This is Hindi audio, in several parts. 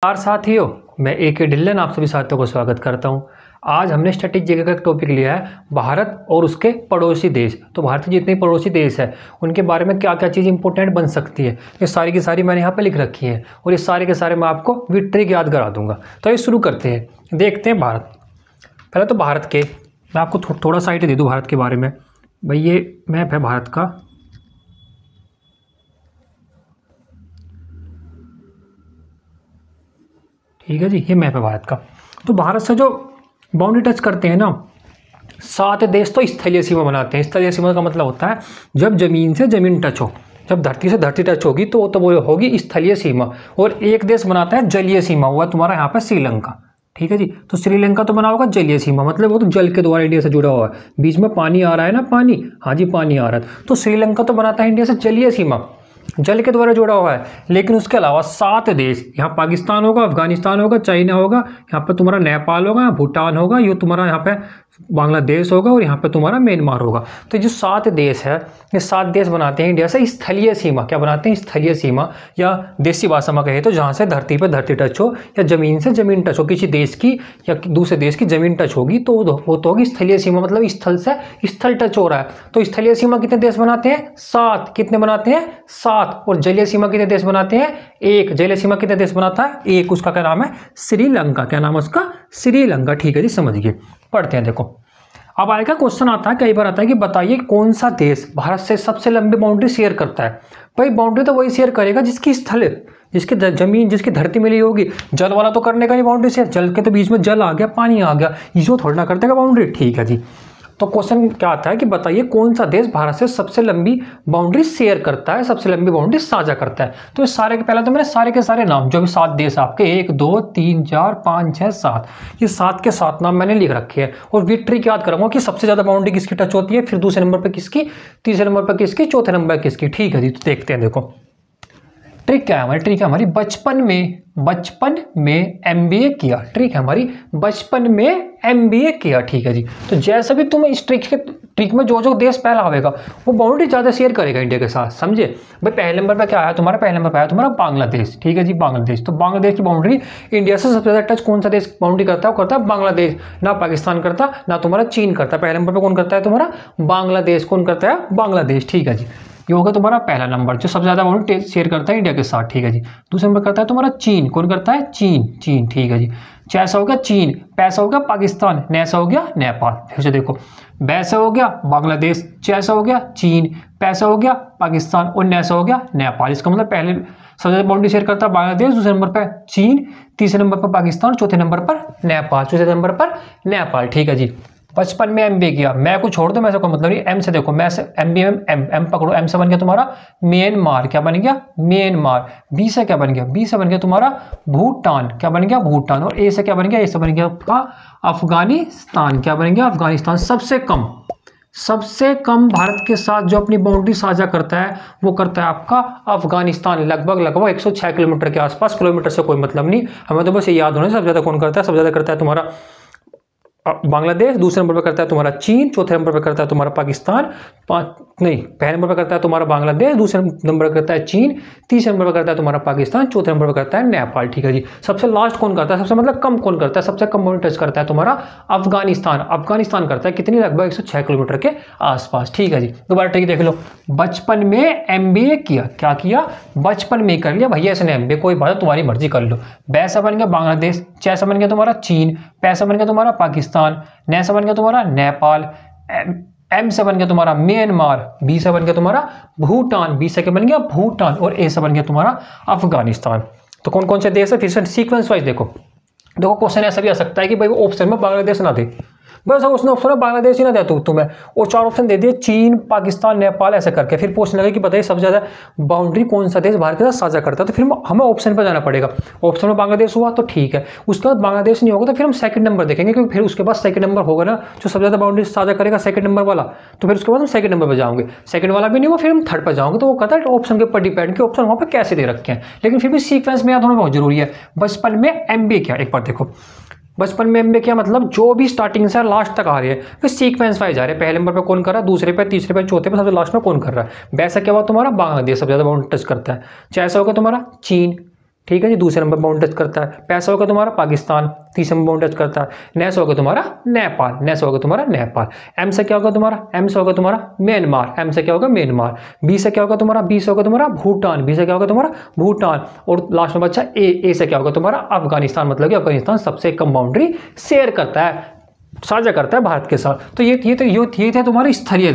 नमस्कार साथियों, मैं ए.के. ढिल्लन आप सभी साथियों को स्वागत करता हूं। आज हमने स्टैटिक जीके का एक टॉपिक लिया है, भारत और उसके पड़ोसी देश। तो भारत के जितने पड़ोसी देश है उनके बारे में क्या क्या चीज़ इंपॉर्टेंट बन सकती है, ये सारी की सारी मैंने यहाँ पे लिख रखी है और ये सारे के सारे मैं आपको विद ट्रिक याद करा दूंगा। तो ये शुरू करते हैं, देखते हैं भारत। पहले तो भारत के मैं आपको थोड़ा सा आइडिया दे दूँ भारत के बारे में। भाई ये मैप है भारत का, ठीक है जी, ये मैप है भारत का। तो भारत से जो बाउंड्री टच करते हैं ना 7 देश, तो स्थलीय सीमा बनाते हैं। स्थलीय सीमा का मतलब होता है जब जमीन से जमीन टच हो, जब धरती से धरती टच होगी तो वो होगी स्थलीय सीमा। और एक देश बनाता है जलीय सीमा, हुआ तुम्हारा यहाँ पर श्रीलंका, ठीक है जी। तो श्रीलंका तो बना होगा जलीय सीमा, मतलब वो तो जल के द्वारा इंडिया से जुड़ा हुआ है। बीच में पानी आ रहा है ना, पानी, हाँ जी पानी आ रहा है। तो श्रीलंका तो बनाता है इंडिया से जलीय सीमा, जल के द्वारा जुड़ा हुआ है। लेकिन उसके अलावा 7 देश, यहाँ पाकिस्तान होगा, अफगानिस्तान होगा, चाइना होगा, यहाँ पे तुम्हारा नेपाल होगा, भूटान होगा, ये तुम्हारा यहाँ पे बांग्लादेश होगा और यहाँ पे तुम्हारा म्यांमार होगा। तो जो 7 देश है, ये 7 देश बनाते हैं इंडिया से स्थलीय सीमा। क्या बनाते हैं? स्थलीय सीमा, या देसी भाषा में कहे तो जहाँ से धरती पर धरती टच हो या जमीन से जमीन टच हो, किसी देश की या दूसरे देश की जमीन टच होगी तो वो तो होगी स्थलीय सीमा, मतलब स्थल से स्थल टच हो रहा है। तो स्थलीय सीमा कितने देश बनाते हैं? 7। कितने बनाते हैं? 7। और जलीय सीमा कितने देश बनाते हैं? 1। जलीय सीमा कितने देश बनाता है? 1। उसका क्या नाम है? श्रीलंका। क्या नाम है उसका? श्रीलंका, ठीक है जी, समझिए। पढ़ते हैं, देखो अब आएगा क्वेश्चन, आता है कई बार आता है कि बताइए कौन सा देश भारत से सबसे लंबी बाउंड्री शेयर करता है। भाई बाउंड्री तो वही शेयर करेगा जिसकी स्थल, जिसकी जमीन, जिसकी धरती मिली होगी। जल वाला तो करने का नहीं बाउंड्री शेयर, जल के तो बीच में जल आ गया, पानी आ गया, इसको थोड़ा ना करते बाउंड्री, ठीक है जी। तो क्वेश्चन क्या आता है कि बताइए कौन सा देश भारत से सबसे लंबी बाउंड्री शेयर करता है, सबसे लंबी बाउंड्री साझा करता है। तो इस सारे के पहले तो मैंने सारे के सारे नाम, जो भी 7 देश आपके 1 2 3 4 5 6 7, ये 7 के 7 नाम मैंने लिख रखे हैं। और विक्ट्री याद कराऊंगा कि सबसे ज्यादा बाउंड्री किसकी टच होती है, फिर दूसरे नंबर पर किसकी, तीसरे नंबर पर किसकी, चौथे नंबर पर किसकी, ठीक है जी। तो देखते हैं, देखो ट्रिक क्या है हमारी, ट्रिक है हमारी बचपन में एमबीए किया, ट्रिक है हमारी बचपन में एमबीए किया, ठीक है जी। तो जैसे भी तुम इस ट्रिक में जो देश पहला आएगा वो बाउंड्री ज्यादा शेयर करेगा इंडिया के साथ, समझे भाई। पहले नंबर पे क्या आया तुम्हारा? पहले नंबर पे आया तुम्हारा बांग्लादेश, ठीक है जी, बांग्लादेश। तो बांग्लादेश की बाउंड्री इंडिया से सबसे ज्यादा टच कौन सा देश बाउंड्री करता है? वो करता है बांग्लादेश। ना पाकिस्तान करता, ना तुम्हारा चीन करता। पहले नंबर पे कौन करता है? तुम्हारा बांग्लादेश। कौन करता है? बांग्लादेश, ठीक है जी। ये होगा तुम्हारा पहला नंबर जो सबसे ज्यादा बाउंड्री शेयर करता है इंडिया के साथ, ठीक है जी। दूसरे नंबर करता है तुम्हारा चीन। कौन करता है? चीन, ठीक है जी। चैसा हो गया चीन, पैसा हो गया पाकिस्तान, नैसा हो गया नेपाल। फिर से देखो, बैसा हो गया बांग्लादेश, चैसा हो गया चीन, पैसा हो गया पाकिस्तान और नैसा हो गया नेपाल। इसका मतलब पहले सबसे ज्यादा बाउंड्री शेयर करता है बांग्लादेश, दूसरे नंबर पर चीन, तीसरे नंबर पर पाकिस्तान, चौथे नंबर पर नेपाल, चौथे नंबर पर नेपाल, ठीक है जी। बचपन में एमबीए किया, मैं को छोड़ दो, मैं से कोई मतलब नहीं। एम से देखो, मैं से एमबीए में एम पकड़ो, एम से बन गया तुम्हारा म्यांमार। क्या बन गया? म्यांमार। बी से क्या बन गया? बी से बन गया तुम्हारा भूटान। क्या बन गया? भूटान। और ए से क्या बन गया? ए से बन गया अफगानिस्तान। क्या बन गया? अफगानिस्तान। सबसे कम भारत के साथ जो अपनी बाउंड्री साझा करता है वो करता है आपका अफगानिस्तान, लगभग 106 किलोमीटर के आसपास। किलोमीटर से कोई मतलब नहीं, हमें तो बस ये याद होना सबसे ज्यादा कौन करता है। सबसे ज्यादा करता है तुम्हारा बांग्लादेश, दूसरे नंबर पर करता है तुम्हारा चीन, चौथे नंबर पर करता है तुम्हारा पाकिस्तान, पहले नंबर पर करता है तुम्हारा बांग्लादेश, दूसरे नंबर पर करता है चीन, तीसरे नंबर पर करता है तुम्हारा पाकिस्तान, चौथे नंबर पर करता है नेपाल, ठीक है जी। सबसे लास्ट कौन करता है? सबसे मतलब कम कौन करता है? सबसे कम बाउंड्री टच करता है तुम्हारा अफगानिस्तान। अफगानिस्तान करता है कितनी? लगभग 106 किलोमीटर के आसपास, ठीक है जी। दोबारा ठीक देख लो, बचपन में एमबीए किया, क्या किया? बचपन में कर लिया भैया इसने एमबीए, कोई बात तुम्हारी मर्जी कर लो। बैसा बन गया बांग्लादेश, चैसा बन गया तुम्हारा चीन, पैसा बन गया तुम्हारा पाकिस्तान, नैसा बन गया तुम्हारा नेपाल, एम से बन गया तुम्हारा म्यांमार, बी से बन गया तुम्हारा भूटान, बी से क्या बन गया? भूटान, और ए से बन गया तुम्हारा अफगानिस्तान। तो कौन कौन से देश है? फिर से सीक्वेंस वाइज देखो क्वेश्चन ऐसा भी आ सकता है कि भाई वो ऑप्शन में बांग्लादेश ना दे, बस उसने ऑप्शन में बांग्लादेश ही ना दिया तुम्हें, और 4 ऑप्शन दे दिए चीन, पाकिस्तान, नेपाल, ऐसे करके। फिर पूछने लगे कि बताइए सबसे ज्यादा बाउंड्री कौन सा देश भारत के साथ साझा करता है। तो फिर हमें ऑप्शन पर जाना पड़ेगा। ऑप्शन में बांग्लादेश हुआ तो ठीक है, उसके बाद बांग्लादेश नहीं होगा तो फिर हम सेकंड नंबर देखेंगे, क्योंकि फिर उसके बाद सेकंड नंबर होगा ना जो सबसे ज्यादा बाउंड्री साझा करेगा, सेकंड नंबर वाला। तो फिर उसके बाद हम सेकंड नंबर पर जाओगे, सेकंड वाला भी नहीं हुआ फिर हम थर्ड पर जाओगे। तो वो कहता है ऑप्शन के ऊपर डिपेंड कि ऑप्शन वहां पर कैसे दे रखे हैं, लेकिन फिर भी सीक्वेंस में याद होना बहुत जरूरी है। बचपन में एमबीए किया, एक बार देखो, बचपन में एमबीए किया मतलब जो भी स्टार्टिंग से लास्ट तक आ रही है फिर सीक्वेंस वाइज आ रहे हैं। पहले नंबर पे कौन कर रहा है, दूसरे पे, तीसरे पे, चौथे पे, सबसे लास्ट में कौन कर रहा है। वैसा क्या हुआ तुम्हारा बांग्लादेश सबसे ज्यादा बाउंड्री टच करता है। चाहे ऐसा होगा तुम्हारा चीन, ठीक है जी, दूसरे नंबर बाउंड्री टच करता है। पैसा होगा तुम्हारा पाकिस्तान, तीसरे नंबर बाउंड्री टच करता है। ने से होगा तुम्हारा नेपाल, ने से होगा तुम्हारा नेपाल। एम से क्या होगा तुम्हारा, एम से होगा तुम्हारा म्यांमार, एम से क्या होगा म्यांमार। बी से क्या होगा तुम्हारा, बी से होगा तुम्हारा भूटान, बी से क्या होगा तुम्हारा भूटान। और लास्ट में बच्चा ए से क्या होगा तुम्हारा अफगानिस्तान। मतलब कि अफगानिस्तान सबसे कम बाउंड्री शेयर करता है, साझा करता है भारत के साथ। तो ये थे तुम्हारे स्थलीय,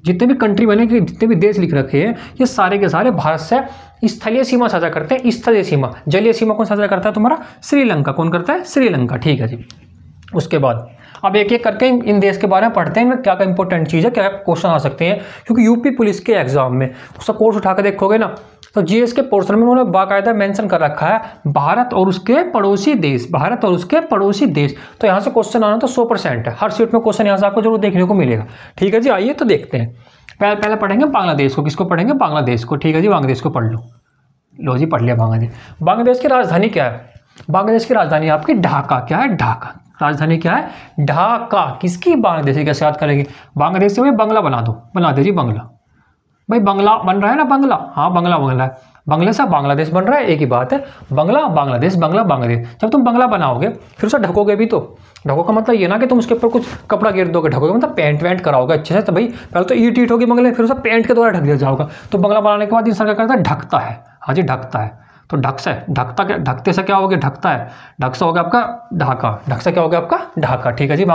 जितने भी कंट्री बने, जितने भी देश लिख रखे हैं, ये सारे के सारे भारत से स्थलीय सीमा साझा करते हैं। स्थलीय सीमा, जलीय सीमा कौन साझा करता है तुम्हारा, श्रीलंका। कौन करता है, श्रीलंका। ठीक है जी। उसके बाद अब एक एक करके इन देश के बारे में पढ़ते हैं, इनमें क्या क्या इंपॉर्टेंट चीज़ है, क्या क्वेश्चन आ सकते हैं। क्योंकि यूपी पुलिस के एग्जाम में उसका कोर्स उठा कर देखोगे ना, तो जीएस के पोर्शन में उन्होंने बाकायदा मेंशन कर रखा है भारत और उसके पड़ोसी देश, भारत और उसके पड़ोसी देश। तो यहाँ से क्वेश्चन आना तो 100% है, हर सीट में क्वेश्चन यहाँ से आपको जरूर देखने को मिलेगा। ठीक है जी, आइए तो देखते हैं। पहले पढ़ेंगे बांग्लादेश को। किसको पढ़ेंगे, बांग्लादेश को। ठीक है जी, बांग्लादेश को पढ़ लो। लो जी, पढ़ लिया बांग्लादेश। बांग्लादेश की राजधानी क्या है, बांग्लादेश की राजधानी आपकी ढाका। क्या है, ढाका। राजधानी क्या है, ढाका। किसकी, बांग्लादेश की। कैसे याद करेंगे, बांग्लादेश से भाई बंगला बना दो, बना दे जी बंगला। भाई बंगला बन रहा है ना, बंगला, हाँ बंगला बन रहा है। बंगले से बांग्लादेश बन रहा है, एक ही बात है। बंगला बांग्लादेश, बंगला बांग्लादेश। जब तुम बंगला बनाओगे फिर उसे ढकोगे भी, तो ढको का मतलब ये ना कि तुम उसके ऊपर कुछ कपड़ा गिर दोगे, ढकोगे मतलब पेंट वेंट कराओगे अच्छे से। तो भाई पहले तो ईट होगी बंगले, फिर उसे पेंट के द्वारा ढक दिया जाओगा। तो बंगला बनाने के बाद इंसान क्या करता है, ढकता है। हाँ जी, ढकता है। तो ढक से ढकता, क्या ढकते से क्या हो गया, ढकता है। ढक से हो गया आपका ढाका, ढक से क्या हो गया आपका ढाका। ठीक है जी।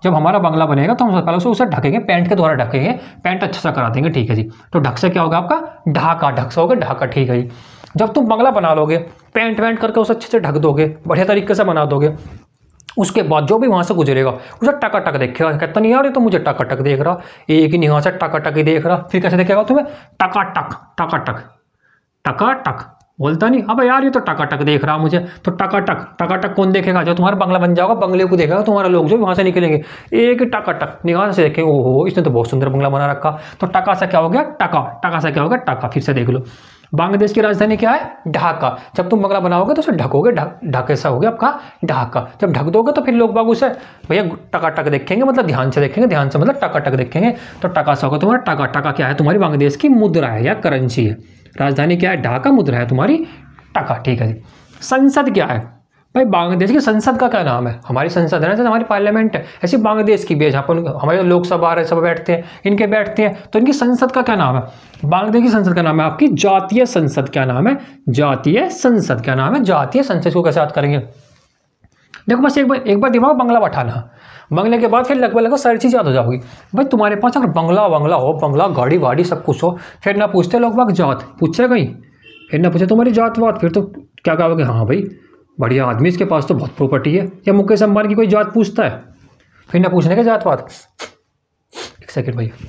जब हमारा बंगला बनेगा तो हम पहले उसे ढकेंगे, पेंट के द्वारा ढकेंगे, पेंट अच्छा सा करा देंगे। ठीक है जी। तो ढक से क्या होगा आपका ढाका, ढक से होगा ढाका। ठीक है जी। जब तुम बंगला बना लोगे, पेंट वेंट करके उसे अच्छे से ढक दोगे, बढ़िया तरीके से बना दोगे, उसके बाद जो भी वहाँ से गुजरेगा उसे टकाटक देखेगा। कहता नहीं यार ये तो मुझे टकाटक देख रहा, एक ही निगाह से टकाटक ही देख रहा। फिर कैसे देखेगा तुम्हें, टकाटक टकाटक टकाटक बोलता नहीं, अब यार ये तो टकाटक देख रहा मुझे। तो टकाटक टकाटक कौन देखेगा, जो तुम्हारा बंगला बन जाओगा बंगले को देखेगा तुम्हारा लोग जो वहाँ से निकलेंगे, एक टकाटक निगाह से देखेंगे, ओहो इसने तो बहुत सुंदर बंगला बना रखा। तो टका से क्या हो गया, टका। टका से क्या हो गया, टका। फिर से देख लो, बांग्लादेश की राजधानी क्या है, ढाका। जब तुम बंगला बनाओगे तो उसे ढकोगे, ढाके से हो गया आपका ढाका। जब ढक दोगे तो फिर लोग बाग उसे भैया टकाटक देखेंगे, मतलब ध्यान से देखेंगे, ध्यान से मतलब टकाटक देखेंगे। तो टका से होगा तुम्हारा टका। टका क्या है, तुम्हारी बांग्लादेश की मुद्रा है या करेंसी है। राजधानी क्या है, ढाका। मुद्रा है तुम्हारी टका। ठीक है जी। संसद क्या है भाई, बांग्लादेश की संसद का क्या नाम है, हमारी संसद है ना, जैसे हमारी पार्लियामेंट है, ऐसी बांग्लादेश की भी है, जहाँ पर हमारे लोकसभा राज्यसभा बैठते हैं, इनके बैठते हैं। तो इनकी संसद का क्या नाम है, बांग्लादेश की संसद का नाम है आपकी जातीय संसद। क्या नाम है, जातीय संसद। क्या नाम है, जातीय संसद। को कैसे याद करेंगे, देखो बस एक बार दिमाग बंगला बैठाना, बंगले के बाद फिर लगभग सारी चीज़ याद हो जाओगी। भाई तुम्हारे पास अगर बंगला हो, बंगला गाड़ी वाड़ी सब कुछ हो, फिर ना पूछते लोग बाग जात, पूछे कहीं, फिर ना पूछे तुम्हारी जात वात, फिर तो क्या कहोगे, हाँ भाई बढ़िया आदमी, इसके पास तो बहुत प्रॉपर्टी है। या मुकेश अंबानी की कोई जात पूछता है, फिर ना पूछने के जात वात। एक सेकंड भैया,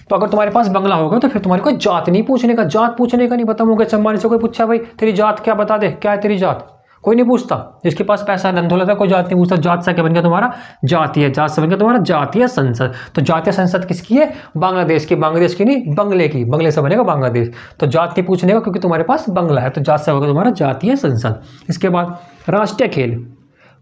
तो अगर तुम्हारे पास बंगला होगा तो फिर तुम्हारी कोई जात नहीं पूछने का, जात पूछने का नहीं पता। मुकेश अंबानी से कोई पूछा भाई तेरी जात क्या, बता दे क्या है तेरी जात, कोई नहीं पूछता। जिसके पास पैसा है, धन है, कोई जात नहीं पूछता। जात से क्या बन गया तुम्हारा, जातीय। जात से बन गया तुम्हारा जातीय संसद। तो जातीय संसद किसकी है, बांग्लादेश की। बांग्लादेश की नहीं, बंगले की, बंगले से बनेगा बांग्लादेश। तो जात नहीं पूछने का क्योंकि तुम्हारे पास बंगला है, तो जात से होगा तुम्हारा जातीय संसद। इसके बाद राष्ट्रीय खेल,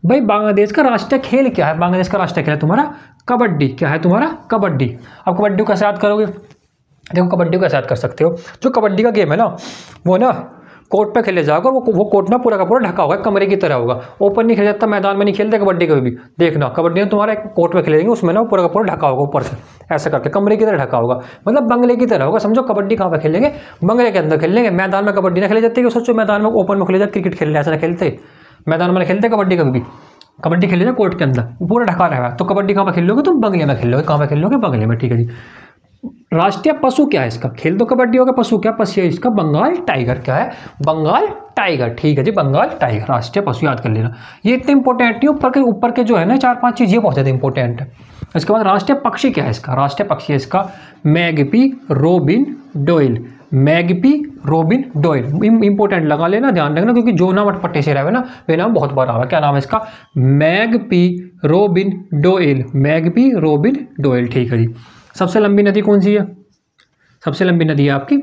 भाई बांग्लादेश का राष्ट्रीय खेल क्या है, बांग्लादेश का राष्ट्रीय खेल है तुम्हारा कबड्डी। क्या है तुम्हारा, कबड्डी। अब कबड्डी को कैसे याद करोगे, देखो कबड्डी को कैसे याद कर सकते हो, जो कबड्डी का गेम है ना, वो ना कोर्ट पे खेले जाओगे, वो कोर्ट ना पूरा का पूरा ढका होगा, कमरे की तरह होगा, ओपन नहीं खेला जाता, मैदान में नहीं खेलते कबड्डी कभी भी। देखना कबड्डी में तुम्हारा एक कोर्ट पे खेलेंगे, उसमें ना पूरा का पूरा ढका होगा ऊपर से, ऐसा करके कमरे की तरह ढका होगा, मतलब बंगले की तरह होगा। समझो कबड्डी कहाँ पे खेलेंगे, बंगले के अंदर खेलेंगे। मैदान में कबड्डी ना खेले जाती है, सोचो मैदान में ओपन में खेले जाते, क्रिकेट खेलने ऐसा ना खेलते, मैदान में खेलते कबड्डी कभी भी। कबड्डी खेले जाए कोर्ट के अंदर, पूरा ढका रहेगा। तो कबड्डी कहाँ पे खेल लोगे तुम, बंगले में खेल लोगे। कहाँ पे खेल लोगे, बंगले में। ठीक है जी। राष्ट्रीय पशु क्या है इसका, खेल तो कबड्डी होगा, पशु क्या, पशु है इसका बंगाल टाइगर। क्या है, बंगाल टाइगर। ठीक है जी, बंगाल टाइगर राष्ट्रीय पशु, याद कर लेना। ये इतने इंपॉर्टेंट नहीं, ऊपर के जो है ना 4-5 चीज़, ये बहुत ज़्यादा इंपॉर्टेंट है। इसके बाद राष्ट्रीय पक्षी क्या है इसका, राष्ट्रीय पक्षी है इसका मैगपी रोबिन डोइल। मैगपी रोबिन डोइल इंपॉर्टेंट लगा लेना, ध्यान रखना, क्योंकि जो नाम अटपटे से रहे ना वे नाम बहुत बार आवा। क्या नाम है इसका, मैगपी रोबिन डोइल। मैगपी रोबिन डोइल। ठीक है जी। सबसे लंबी नदी कौन सी है, सबसे लंबी नदी है आपकी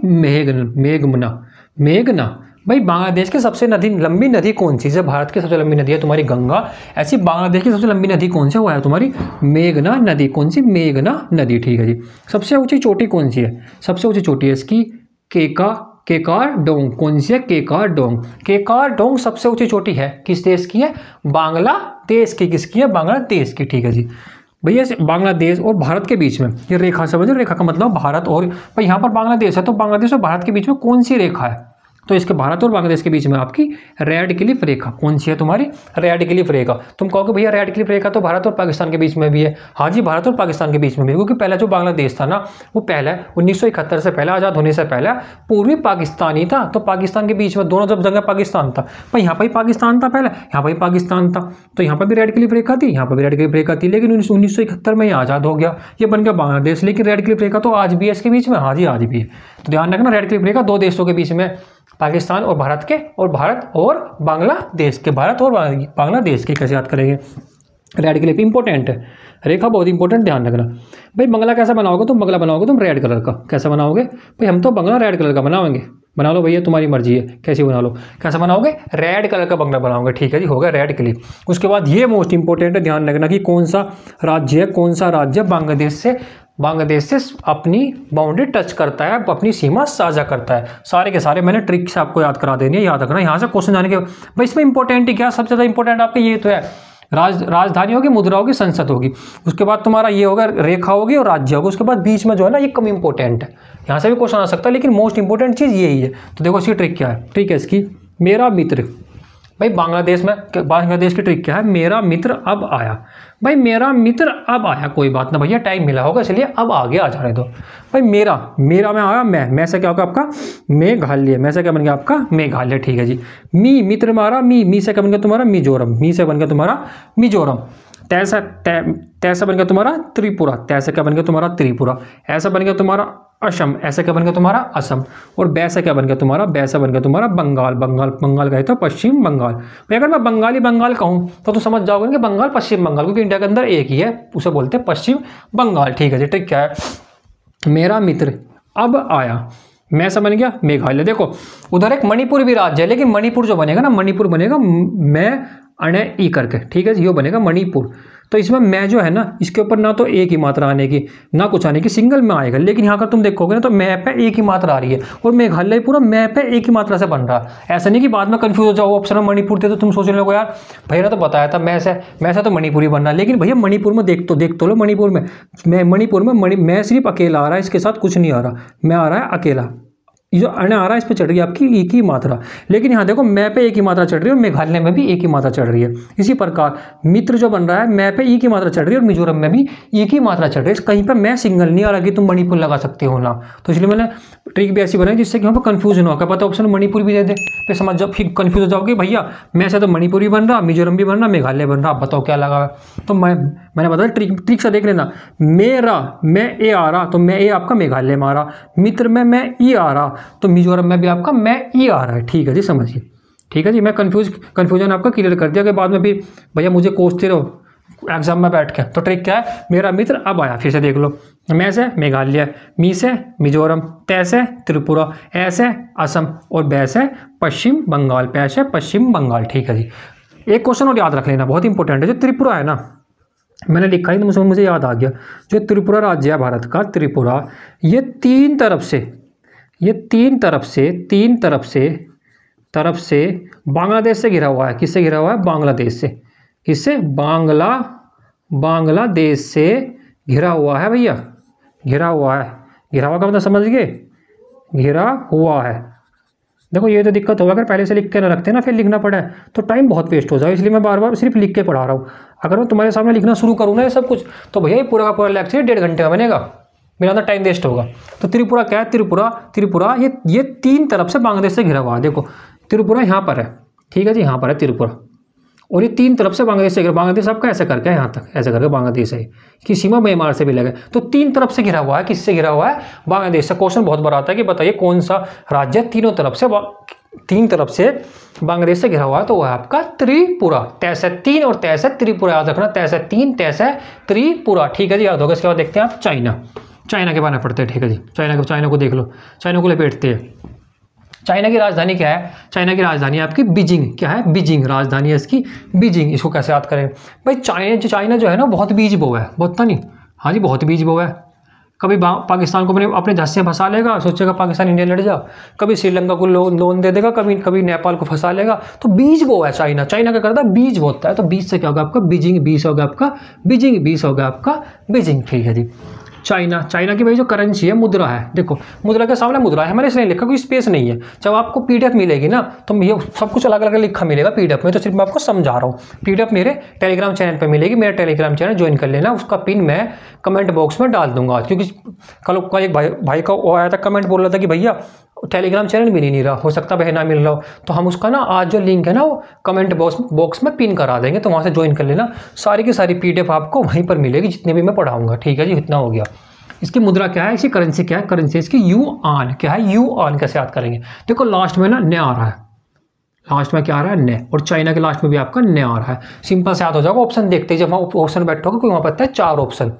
मेघना। भाई बांग्लादेश की सबसे लंबी नदी कौन सी है, भारत की सबसे लंबी नदी है तुम्हारी गंगा, ऐसी बांग्लादेश की सबसे लंबी नदी कौन सी है, वो है तुम्हारी मेघना नदी। कौन सी, मेघना नदी। ठीक है जी। सबसे ऊंची चोटी कौन सी है, सबसे ऊंची चोटी है इसकी केका केकारडोंग, कौन सी है? केकारडोंग। केकारडोंग सबसे ऊंची चोटी है, किस देश की है? बांग्लादेश की। किसकी है? बांग्लादेश की। ठीक है जी भैया, बांग्लादेश और भारत के बीच में ये रेखा समझो, रेखा का मतलब भारत और भाई यहाँ पर बांग्लादेश है, तो बांग्लादेश और भारत के बीच में कौन सी रेखा है? तो इसके भारत और बांग्लादेश के बीच में आपकी रेड क्लिफ रेखा। कौन सी है तुम्हारी? रेड क्लिफ रेखा। तुम कहोगे भैया रेड क्लिफ रेखा तो भारत और पाकिस्तान के बीच में भी है। हाँ जी, भारत और पाकिस्तान के बीच में भी, क्योंकि पहला जो बांग्लादेश था ना, वो पहले 1971 से पहले, आज़ाद होने से पहले पूर्वी पाकिस्तान ही था। तो पाकिस्तान के बीच में दोनों जब जगह पाकिस्तान था, भाई यहाँ पर ही पाकिस्तान था पहले, यहाँ पर ही पाकिस्तान था, तो यहाँ पर भी रेड क्लिफ रेखा थी, यहाँ पर भी रेड क्लिफ रेखा थी। लेकिन 1971 में ये आज़ाद हो गया, ये बन गया बांग्लादेश। लेकिन रेड क्लिफ रेखा तो आज भी है इसके बीच में। हाँ जी, आज भी है। तो ध्यान रखना, रेड क्लिफ रेखा दो देशों के बीच में, पाकिस्तान और भारत के, और भारत और बांग्लादेश के, भारत और बांग्लादेश के। कैसे याद करेंगे? रेड क्लिफ इंपॉर्टेंट है, रेखा बहुत इंपॉर्टेंट, ध्यान रखना। भाई बंगला कैसा बनाओगे तुम? बंगला बनाओगे तुम रेड कलर का। कैसा बनाओगे? भाई हम तो बंगला रेड कलर का बनाएंगे। बना लो भैया, तुम्हारी मर्जी है, कैसे बना लो। कैसा बनाओगे? रेड कलर का बंगला बनाओगे। ठीक है जी, हो गया रेड क्लिफ। उसके बाद ये मोस्ट इंपॉर्टेंट है, ध्यान रखना कि कौन सा राज्य है, कौन सा राज्य बांग्लादेश से अपनी बाउंड्री टच करता है, अपनी सीमा साझा करता है। सारे के सारे मैंने ट्रिक से आपको याद करा देनी है, याद रखना। यहाँ से क्वेश्चन जाने के भाई इसमें इंपॉर्टेंट ही क्या, सबसे ज़्यादा इंपॉर्टेंट आपके ये तो है, राजधानी होगी, मुद्रा होगी, संसद होगी। उसके बाद तुम्हारा ये होगा, रेखा होगी और राज्य होगा। उसके बाद बीच में जो है ना, ये कम इंपॉर्टेंट है, यहाँ से भी क्वेश्चन आ सकता है, लेकिन मोस्ट इंपॉर्टेंट चीज़ यही है। तो देखो इसकी ट्रिक क्या है? ट्रिक है इसकी, मेरा मित्र। भाई बांग्लादेश की ट्रिक क्या है? मेरा मित्र अब आया। भाई मेरा मित्र अब आया, कोई बात ना भैया, टाइम मिला होगा इसलिए अब आगे आ जाने दो। भाई मेरा में आया, मैं से क्या होगा आपका? मेघालय। मैं से क्या बन गया आपका? मेघालय। ठीक है जी। मित्र मारा, मी से क्या बन गया तुम्हारा? मिजोरम। मी से बन गया तुम्हारा मिजोरम। तैसा बन गया तुम्हारा त्रिपुरा। तैसा क्या बन गया तुम्हारा? त्रिपुरा। ऐसा बन गया तुम्हारा असम। ऐसा क्या बन गया तुम्हारा? असम। और बैसा क्या बन गया तुम्हारा? बैसा बन गया तुम्हारा बंगाल का है तो पश्चिम बंगाल। भाई अगर मैं बंगाल कहूँ तो समझ जाओगे कि बंगाल पश्चिम बंगाल, क्योंकि इंडिया के अंदर एक ही है, उसे बोलते हैं पश्चिम बंगाल। ठीक है जी। ट्रिक क्या है? मेरा मित्र अब आया, मैं से बन गया मेघालय। देखो उधर एक मणिपुर भी राज्य है, लेकिन मणिपुर जो बनेगा ना, मणिपुर बनेगा मैं अणे ई करके। ठीक है जी, यो बनेगा मणिपुर। तो इसमें मैं जो है ना, इसके ऊपर ना तो एक ही मात्रा आने की, ना कुछ आने की, सिंगल में आएगा। लेकिन यहाँ का तुम देखोगे ना, तो मैं पे एक ही मात्रा आ रही है, और मेघालय पूरा मैं पे एक ही मात्रा से बन रहा है। ऐसा नहीं कि बाद में कंफ्यूज हो जाओ, ऑप्शन में मणिपुर थे तो तुम सोच रहे हो यार भैया ने तो बताया था मैं से तो मणिपुरी बनना है। लेकिन भैया मणिपुर में देख तो लो, मणिपुर में मैं सिर्फ अकेला आ रहा है, इसके साथ कुछ नहीं आ रहा, मैं आ रहा है अकेला। ये जो अण आ रहा है इस पे चढ़ रही है आपकी एक ही मात्रा। लेकिन यहाँ देखो मैं पे एक ही मात्रा चढ़ रही है और मेघालय में भी एक ही मात्रा चढ़ रही है। इसी प्रकार मित्र जो बन रहा है, मैं पे एक ही मात्रा चढ़ रही है और मिजोरम में भी एक ही मात्रा चढ़ रही है। कहीं पे मैं सिंगल नहीं आ रहा कि तुम मणिपुर लगा सकते हो ना। तो इसलिए मैंने ट्रिक भी ऐसी बनाई जिससे कि वहाँ पर कंफ्यूजन ना हो। क्या पता ऑप्शन मणिपुर भी दे दे, फिर समझ जाओ, फिर कंफ्यूज हो जाओगे भैया मैं से तो मणिपुर भी बन रहा, मिजोरम भी बन रहा, मेघालय बन रहा, आप बताओ क्या लगा। तो मैंने बताया ट्रिक से देख लेना। मैं ए आ रहा तो मैं ए आपका मेघालय में आ रहा, मित्र में मैं ई आ रहा तो मिजोरम में भी आपका मैं ई आ रहा है। ठीक है जी, समझिए। ठीक है जी, मैं कन्फ्यूजन आपका क्लियर कर दिया कि बाद में फिर भैया मुझे कोसते रहो एग्जाम में बैठ के। तो ट्रिक क्या है? मेरा मित्र अब आया। फिर से देख लो, मैं से मेघालय, मी से मिजोरम, तै से त्रिपुरा, ऐसे असम और बै से पश्चिम बंगाल, पै से पश्चिम बंगाल। ठीक है जी। एक क्वेश्चन और याद रख लेना, बहुत इंपॉर्टेंट है। जो त्रिपुरा है ना, मैंने लिखा ही तो मुझे याद आ गया। जो त्रिपुरा राज्य है भारत का, त्रिपुरा, ये तीन तरफ से बांग्लादेश से घिरा हुआ है। किससे घिरा हुआ है? बांग्लादेश से। किससे? बांग्लादेश से घिरा हुआ है भैया, घिरा हुआ है। घिरा हुआ का मतलब समझ गए? घिरा हुआ है। देखो ये तो दिक्कत होगा, अगर पहले से लिख के ना रखते ना फिर लिखना पड़ा है तो टाइम बहुत वेस्ट हो जाए, इसलिए मैं बार बार सिर्फ लिख के पढ़ा रहा हूँ। अगर मैं तुम्हारे सामने लिखना शुरू करूँ ना ये सब कुछ, तो भैया ये पूरा का पूरा लेक्चर 1.5 घंटे का बनेगा, मेरा तो टाइम वेस्ट होगा। तो त्रिपुरा क्या है? त्रिपुरा ये तीन तरफ से बांग्लादेश से घिरा हुआ है। देखो त्रिपुरा यहाँ पर है, ठीक है जी, यहाँ पर है त्रिपुरा, और ये तीन तरफ से बांग्लादेश से घिरा। बांग्लादेश आपका ऐसे करके यहाँ तक, ऐसे करके बांग्लादेश है कि सीमा म्यांमार से भी लगे, तो तीन तरफ से घिरा हुआ है। किससे घिरा हुआ है? बांग्लादेश से। क्वेश्चन बहुत बड़ा आता है कि बताइए कौन सा राज्य तीन तरफ से बांग्लादेश से घिरा हुआ है? तो वह है आपका त्रिपुरा। तैसे तीन और तैसे त्रिपुरा, याद रखना, तैसे तीन तैसे त्रिपुरा। ठीक है जी, याद होगा। इसके बाद देखते हैं आप चाइना के बारे में पढ़ते हैं। ठीक है जी, चाइना को देख लो, चाइना को लपेटते हैं। चाइना की राजधानी क्या है? चाइना की राजधानी आपकी बीजिंग। क्या है? बीजिंग, राजधानी है इसकी बीजिंग। इसको कैसे याद करें भाई? चाइना जो है ना बहुत बीज बो है, बहुत नहीं, हाँ जी बहुत बीज बो है। कभी पाकिस्तान को अपने झस्से में फंसा लेगा, सोचेगा पाकिस्तान इंडिया लड़ जा, कभी श्रीलंका को लोन दे देगा, कभी नेपाल को फंसा लेगा। तो बीज वो है चाइना क्या करता है, बीज बोता है। तो बीज से क्या होगा आपका बीजिंग, बीज होगा आपका बीजिंग, बीज होगा आपका बीजिंग, ठीक है जी। चाइना की भाई जो करेंसी है, मुद्रा है, देखो मुद्रा के सामने मुद्रा है, मैंने इसलिए लिखा कोई स्पेस नहीं है। जब आपको पीडीएफ मिलेगी ना तो ये सब कुछ अलग अलग लिखा मिलेगा पीडीएफ में, तो सिर्फ मैं आपको समझा रहा हूँ। पीडीएफ मेरे टेलीग्राम चैनल पे मिलेगी, मेरा टेलीग्राम चैनल ज्वाइन कर लेना, उसका पिन मैं कमेंट बॉक्स में डाल दूंगा। क्योंकि कल एक भाई का वो आया था, कमेंट बोल रहा था कि भैया टेलीग्राम चैनल मिल ही नहीं रहा, हो सकता है ना मिल रहा हो, तो हम उसका ना आज जो लिंक है ना वो कमेंट बॉक्स में पिन करा देंगे, तो वहाँ से ज्वाइन कर लेना। सारी की सारी पीडीएफ आपको वहीं पर मिलेगी, जितने भी मैं पढ़ाऊँगा, ठीक है जी। इतना हो गया। इसकी मुद्रा क्या है, इसकी करेंसी क्या है, करेंसी इसकी युआन क्या है, युआन कैसे याद करेंगे। देखो लास्ट में ना न आ रहा है, लास्ट में क्या आ रहा है न, और चाइना के लास्ट में भी आपका न आ रहा है। सिंपल से याद हो जाएगा। ऑप्शन देखते ही जब वहाँ ऑप्शन बैठोगे कोई वहाँ पता है 4 ऑप्शन,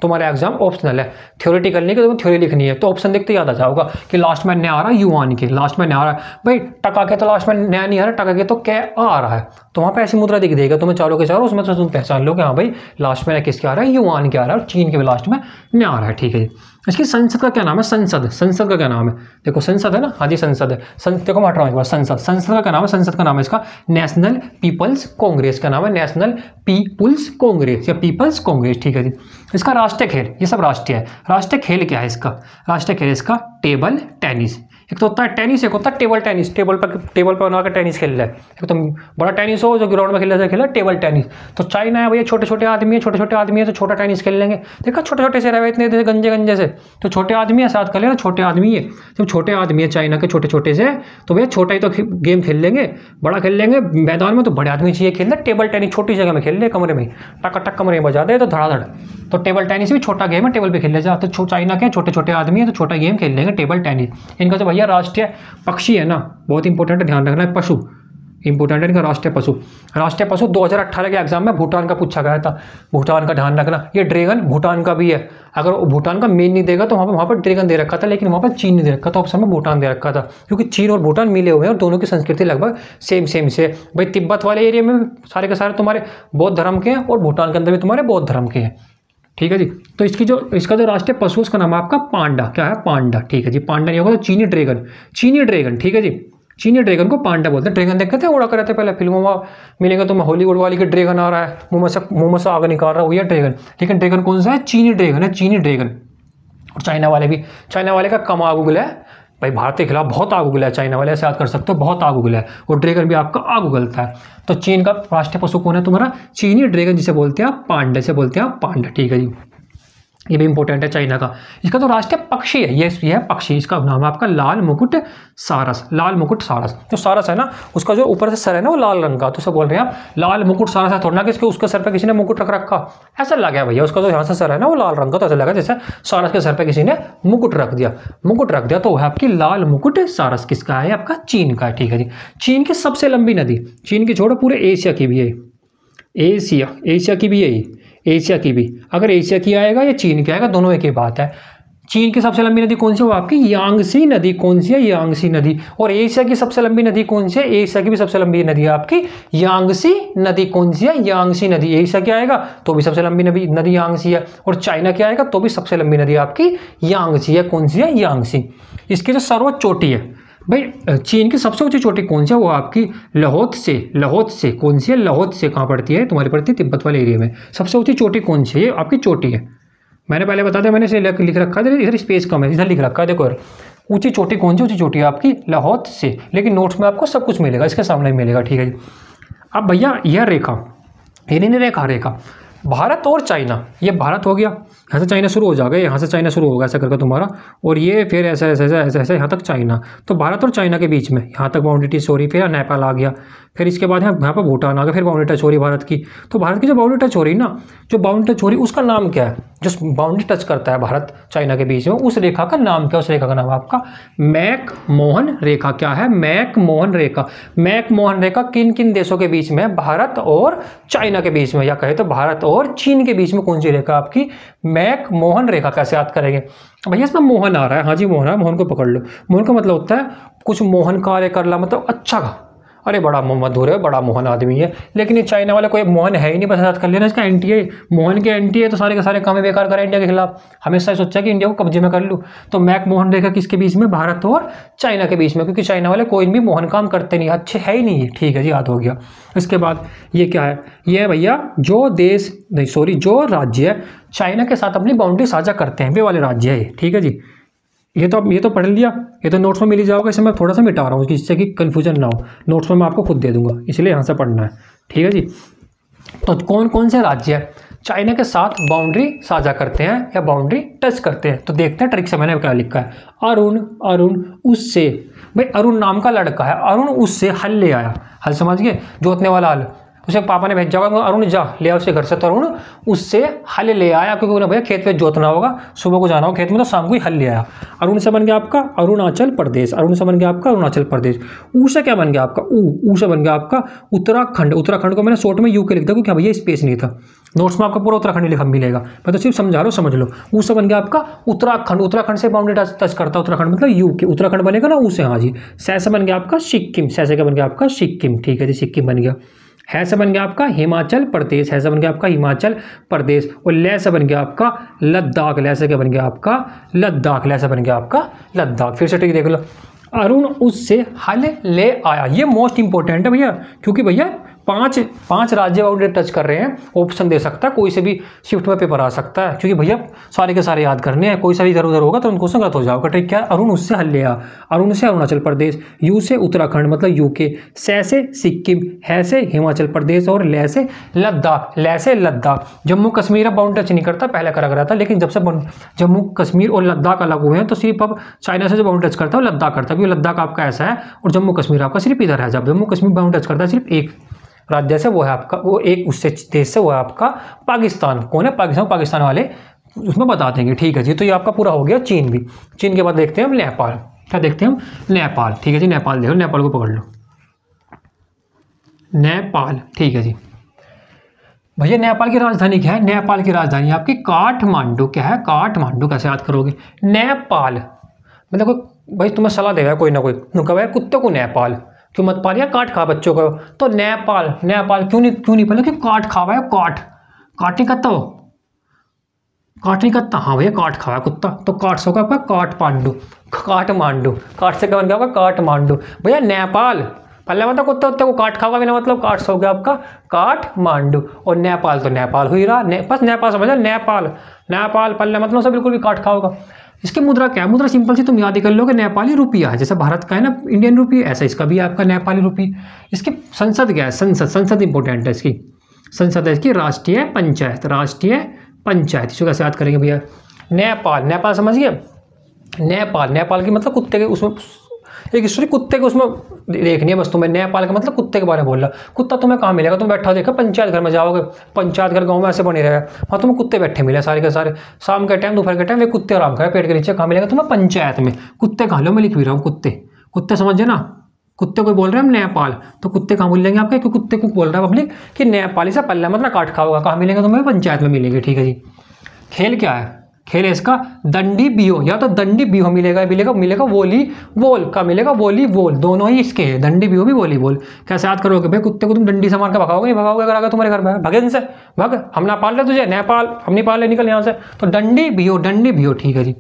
तुम्हारा एग्जाम ऑप्शनल है, थ्योरेटिकल नहीं कि तुम्हें थ्योरी लिखनी है, तो ऑप्शन देखते याद आ जाओगा कि लास्ट में न आ रहा है युआन के, लास्ट में न आ रहा है। भाई टका के तो लास्ट में न नहीं आ रहा, टका के तो क्या आ रहा है, तो वहाँ पे ऐसी मुद्रा दिख देगा तुम्हें चारों के चारों, उसमें तो तुम पहचान लो कि हाँ भाई लास्ट में किसके आ रहा है, युआन के आ रहा है, और चीन के भी लास्ट में न आ रहा है, ठीक है जी। इसकी संसद का क्या नाम है, संसद का क्या नाम है, देखो संसद है ना, हाँ जी संसद है। देखो मैं हट रहा हूँ एक बार, संसद का क्या नाम है, संसद का नाम है इसका नेशनल पीपल्स कांग्रेस का नाम है, नेशनल पीपल्स कांग्रेस या पीपल्स कांग्रेस, ठीक है जी। इसका राष्ट्रीय खेल, ये सब राष्ट्रीय है। राष्ट्रीय खेल क्या है इसका, राष्ट्रीय खेल इसका टेबल टेनिस। एक तो होता है टेनिस, एक होता है टेबल टेनिस, टेबल पर बनाकर टेनिस खेल रहा है। एक तो बड़ा टेनिस हो जो ग्राउंड में खेला टेबल टेनिस। तो चाइना है भैया, छोटे छोटे आदमी है, तो छोटा टेनिस खेल लेंगे। देखा छोटे छोटे से रहे इतने गंजे से, तो छोटे आदमी है, साथ कर लेना छोटे आदमी है। जब छोटे आदमी है चाइना के छोटे छोटे से, तो भैया छोटा ही तो गेम खेल लेंगे, बड़ा खेल लेंगे मैदान में, तो बड़े आदमी चाहिए खेलना। टेबल टेनिस छोटी जगह में खेल ले, कमरे में टक टक कमरे में बजा दे तो धड़ाधड़। तो टेबल टेनिस भी छोटा गेम है, टेबल पे खेल ले जा। तो चाइना के छोटे छोटे आदमी है तो छोटा गेम खेल लेंगे टेबल टेनिस। इनका जो भैया राष्ट्रीय पक्षी है ना, बहुत इंपॉर्टेंट है, ध्यान रखना है, पशु इंपॉर्टेंट है इनका राष्ट्रीय पशु। राष्ट्रीय पशु 2018 के एग्जाम में भूटान का पूछा गया था, भूटान का ध्यान रखना। ये ड्रैगन भूटान का भी है, अगर भूटान का मेन नहीं देगा तो वहाँ पर ड्रैगन दे रखा था, लेकिन वहाँ पर चीन नहीं दे रखा था, ऑप्शन में भूटान दे रखा था, क्योंकि चीन और भूटान मिले हुए हैं और दोनों की संस्कृति लगभग सेम से। भाई तिब्बत वाले एरिया में सारे के सारे तुम्हारे बौद्ध धर्म के हैं, और भूटान के अंदर भी तुम्हारे बौद्ध धर्म के हैं, ठीक है जी। तो इसका जो राष्ट्रीय पशु उसका नाम है आपका पांडा, क्या है पांडा, ठीक है जी। पांडा नहीं होगा तो चीनी ड्रैगन, ठीक है जी। चीनी ड्रैगन को पांडा बोलते हैं। ड्रैगन देखते थे उड़ा कर रहते पहले फिल्मों में मिलेंगे, तो हॉलीवुड वाली के ड्रैगन आ रहा है मुंह में से आग निकाल रहा है, वही ड्रैगन। लेकिन ड्रैगन कौन सा है, चीनी ड्रैगन है, चीनी ड्रैगन। और चाइना वाले का कम आग उगला है भाई, भारत के खिलाफ बहुत आग उगला है चाइना वाले, ऐसे याद कर सकते हो, बहुत आग उगला है। और ड्रैगन भी आपका आग उगलता है। तो चीन का राष्ट्रीय पशु कौन है तुम्हारा, चीनी ड्रैगन, जिसे बोलते हैं आप पांडा, से बोलते हैं आप पांडा, ठीक है जी। ये भी इंपॉर्टेंट है चाइना का। इसका तो राष्ट्रीय पक्षी है, ये है पक्षी, इसका नाम है आपका लाल मुकुट सारस, लाल मुकुट सारस। जो सारस है ना, उसका जो ऊपर से सर है ना वो लाल रंग का, तो उसे बोल रहे हैं आप लाल मुकुट सारस है, थोड़ा ना कि उसके सर पे किसी ने मुकुट रख रखा, ऐसा लगा भैया। उसका जो यहाँ से सर है ना वो लाल रंग का, तो ऐसा लगा जैसे सारस के सर पे किसी ने मुकुट रख दिया, तो वो है आपकी लाल मुकुट सारस। किसका है, आपका चीन का है, ठीक है जी। चीन की सबसे लंबी नदी, चीन की छोड़ो पूरे एशिया की भी है, एशिया की भी है, एशिया की भी। अगर एशिया की आएगा या चीन की आएगा, दोनों एक ही बात है। चीन की सबसे लंबी नदी कौन सी है, वो आपकी यांगसी नदी। कौन सी है, यांगसी नदी। और एशिया की सबसे लंबी नदी कौन सी है, एशिया की भी सबसे लंबी नदी है आपकी यांगसी नदी। कौन सी है, यांगसी नदी। एशिया की आएगा तो भी सबसे लंबी नदी यांगसी है, और चाइना की आएगा तो भी सबसे लंबी नदी आपकी यांगसी है। कौन सी है, यांगसी। इसकी जो सर्वोच्च चोटी है भाई, चीन की सबसे ऊंची चोटी कौन सी है, वो आपकी लहोत्से। कौन सी है, लहोत्से। कहाँ पड़ती है, तुम्हारी पड़ती है तिब्बत वाले एरिया में। सबसे ऊंची चोटी कौन सी है, आपकी चोटी है। मैंने पहले बता दिया, मैंने इसे लिख रखा है, इधर स्पेस कम है, इधर लिख रखा है, देखो ऊंची चोटी कौन सी, ऊंची चोटी है आपकी लहोत्से। लेकिन नोट्स में आपको सब कुछ मिलेगा, इसके सामने मिलेगा, ठीक है जी। अब भैया यह रेखा, ये नहीं रेखा भारत और चाइना, ये भारत हो गया, यहाँ से चाइना शुरू हो जाएगा, यहाँ से चाइना शुरू होगा ऐसा करके तुम्हारा, और ये फिर ऐसा यहाँ तक चाइना। तो भारत और चाइना के बीच में यहाँ तक बाउंड्री टच हो रही, फिर नेपाल आ गया, फिर इसके बाद यहाँ पर भूटान आ गया, फिर बाउंड्री टच हो रही भारत की। तो भारत की जो बाउंड्री टच हो रही ना, जो बाउंड्री टच हो रही उसका नाम क्या है, जो बाउंड्री टच करता है भारत चाइना के बीच में, उस रेखा का नाम क्या है, उस रेखा का नाम आपका मैक-मोहन रेखा। क्या है, मैक-मोहन रेखा। मैक-मोहन रेखा किन किन देशों के बीच में, भारत और चाइना के बीच में, या कहे तो भारत और चीन के बीच में कौन सी रेखा आपकी, मैक-मोहन रेखा। कैसे याद करेंगे भैया, इसमें मोहन आ रहा है, हाँ जी मोहन है, मोहन को पकड़ लो। मोहन का मतलब होता है कुछ मोहन कार्य करना, मतलब अच्छा का, अरे बड़ा मधुर है, बड़ा मोहन आदमी है। लेकिन ये चाइना वाला कोई मोहन है ही नहीं, बस आज़ाद कर लेना, इसका एंटी है, मोहन के एंटी है, तो सारे के सारे काम बेकार करें इंडिया के खिलाफ। हमेशा सोचा कि इंडिया को कब्जे में कर लूँ। तो मैकमोहन रेखा किसके बीच में? भारत और चाइना के बीच में, क्योंकि चाइना वाले कोई भी मोहन काम करते नहीं, अच्छे है ही नहीं। ठीक है जी, याद हो गया। इसके बाद ये क्या है? ये है भैया जो देश नहीं सॉरी जो राज्य चाइना के साथ अपनी बाउंड्री साझा करते हैं, वे वाले राज्य है। ठीक है जी, ये तो पढ़ लिया, ये तो नोट्स में मिल ही जाओगे। इसे मैं थोड़ा सा मिटा रहा हूँ जिससे कि कन्फ्यूजन ना हो। नोट्स में मैं आपको खुद दे दूंगा, इसलिए यहाँ से पढ़ना है। ठीक है जी, तो कौन कौन से राज्य चाइना के साथ बाउंड्री साझा करते हैं या बाउंड्री टच करते हैं? तो देखते हैं ट्रिक से मैंने क्या लिखा है। अरुण उससे, भाई अरुण नाम का लड़का है, अरुण उससे हल ले आया। हल समझ गए? जोतने वाला हल। उसे पापा ने भेजा होगा, अरुण जा ले आ उसके घर से। तो अरुण उससे हल ले आया, क्योंकि उन्हें भैया खेत में जोतना होगा, सुबह को जाना होगा खेत में, तो शाम को ही हल ले आया। अरुण से बन गया आपका अरुणाचल प्रदेश, अरुण से बन गया आपका अरुणाचल प्रदेश। ऊ से क्या बन गया आपका? ऊ से बन गया आपका उत्तराखंड। उत्तराखंड को मैंने शॉर्ट में यू के लिख दिया, क्योंकि भैया स्पेस नहीं था। नोट्स में आपका पूरा उत्तराखंड लिखा मिलेगा, मैं तो सिर्फ समझा रहा हूँ, समझ लो। ऊ से बन गया आपका उत्तराखंड, उत्तराखंड से बाउंड्री टच करता है उत्तराखंड, मतलब यू के उत्तराखंड बनेगा ना ऊ से। हाँ जी। सै से बन गया आपका सिक्किम, सै से क्या बन गया आपका? सिक्किम। ठीक है जी, सिक्किम बन गया। है से बन गया आपका हिमाचल प्रदेश, है से बन गया आपका हिमाचल प्रदेश। और ले से बन गया आपका लद्दाख, ले से क्या बन गया आपका? लद्दाख, ले से बन गया आपका लद्दाख। फिर से ठीक देख लो, अरुण उससे हल ले आया। ये मोस्ट इंपॉर्टेंट है भैया, क्योंकि भैया पांच राज्य बाउंड्री टच कर रहे हैं। ऑप्शन दे सकता है, कोई से भी शिफ्ट में पेपर आ सकता है, क्योंकि भैया सारे के सारे याद करने हैं। कोई सा भी इधर उधर होगा तो उनको गलत हो जाओगा। ठीक क्या? अरुण उससे हल ले आया। अरुण से अरुणाचल प्रदेश, यू से उत्तराखंड मतलब यूके, सै से सिक्किम, है से हिमाचल प्रदेश और ले से लद्दाख। ले से लद्दाख। जम्मू कश्मीर अब बाउंड्री टच नहीं करता, पहले करा करा था, लेकिन जब से जम्मू कश्मीर और लद्दाख अलग हुए हैं तो सिर्फ अब चाइना से जो बाउंड्री टच करता है वो लद्दाख करता है, क्योंकि लद्दाख आपका ऐसा है और जम्मू कश्मीर आपका सिर्फ इधर है। जब जम्मू कश्मीर बाउंड्री टच करता है सिर्फ एक राज्य से, वो है आपका, वो एक उससे देश से, वो है आपका पाकिस्तान। कौन है? पाकिस्तान वाले उसमें बता देंगे। ठीक है जी, तो ये आपका पूरा हो गया चीन भी। चीन के बाद देखते हैं हम नेपाल। क्या देखते हैं हम? नेपाल। ठीक है जी, नेपाल देखो, नेपाल को पकड़ लो। नेपाल। ठीक है जी भैया, नेपाल की राजधानी क्या है? नेपाल की राजधानी आपकी काठमांडू। क्या है? काठमांडू। कैसे याद करोगे? नेपाल मतलब कोई भाई तुम्हें सलाह देगा कोई ना कोई, कहा यार कुत्ते को नेपाल क्यों मत पालिया, काट खा बच्चों को, तो नेपाल। नेपाल क्यों नहीं पाले? क्योंकि काट खावा है, काट नहीं करता वो, काट नहीं करता। हाँ भैया, काट खावा कुत्ता, तो काट से होगा आपका काठमांडू। काठमांडू, काट से क्या बन गया आपका? काठमांडू। भैया नेपाल पहले मतलब कुत्ते को काट खावा बिना मतलब काट से हो गया आपका काठमांडू। और नेपाल तो नेपाल हो ही रहा, बस नेपाल समझ, नेपाल पल्ले मतलब से बिल्कुल भी काट खाओगा। इसकी मुद्रा क्या है? मुद्रा सिंपल सी तुम याद ही कर लोगे, नेपाली रुपया है। जैसे भारत का है ना इंडियन रुपी, ऐसा इसका भी है आपका नेपाली रुपी। इसकी संसद क्या है? संसद इंपॉर्टेंट है इसकी। संसद है इसकी राष्ट्रीय पंचायत, राष्ट्रीय पंचायत। इसको कैसे याद करेंगे भैया? नेपाल समझ गए? नेपाल की मतलब कुत्ते के, उसमें एक हिस्ट्री कुत्ते के उसमें देखनी है बस तुम्हें। नेपाल का मतलब कुत्ते के बारे में बोल रहा। कुत्ता तुम्हें कहाँ मिलेगा? तुम बैठा देखा पंचायत घर में जाओगे, पंचायत घर गाँव में ऐसे बने रहेगा, वहाँ तुम्हें कुत्ते बैठे मिले सारे के सारे। शाम के टाइम, दोपहर के टाइम वे कुत्ते आराम करें पेट के नीचे। कहाँ मिलेगा तुम्हें? पंचायत में। कुत्ते कहाँ लो, मैं लिख भी रहा हूँ कुत्ते समझे ना। कुत्ते को बोल रहे हैं हम नेपाल, तो कुत्ते कहाँ बोल लेंगे आपके? क्योंकि कुत्ते को बोल रहा है पब्लिक कि नेपाली से पल्ला मतलब काट खाओगा। कहाँ मिलेगा तुम्हें? पंचायत में मिलेंगे। ठीक है जी। खेल क्या है? खेल है इसका दंडी बियो, या तो दंडी बियो मिलेगा वॉलीबॉल का मिलेगा, वॉलीबॉल। दोनों ही इसके हैं, दंडी बियो भी वॉलीबॉल। कैसे याद करोगे भाई? कुत्ते को तुम डंडी से मार के भगाओगे? नहीं भगाओगे। अगर आगे तुम्हारे घर में भगे इनसे, भग, हम ना पाल रहे तुझे, नेपाल हम नहीं पाल रहे, निकल यहाँ से। तो दंडी बियो। ठीक है जी।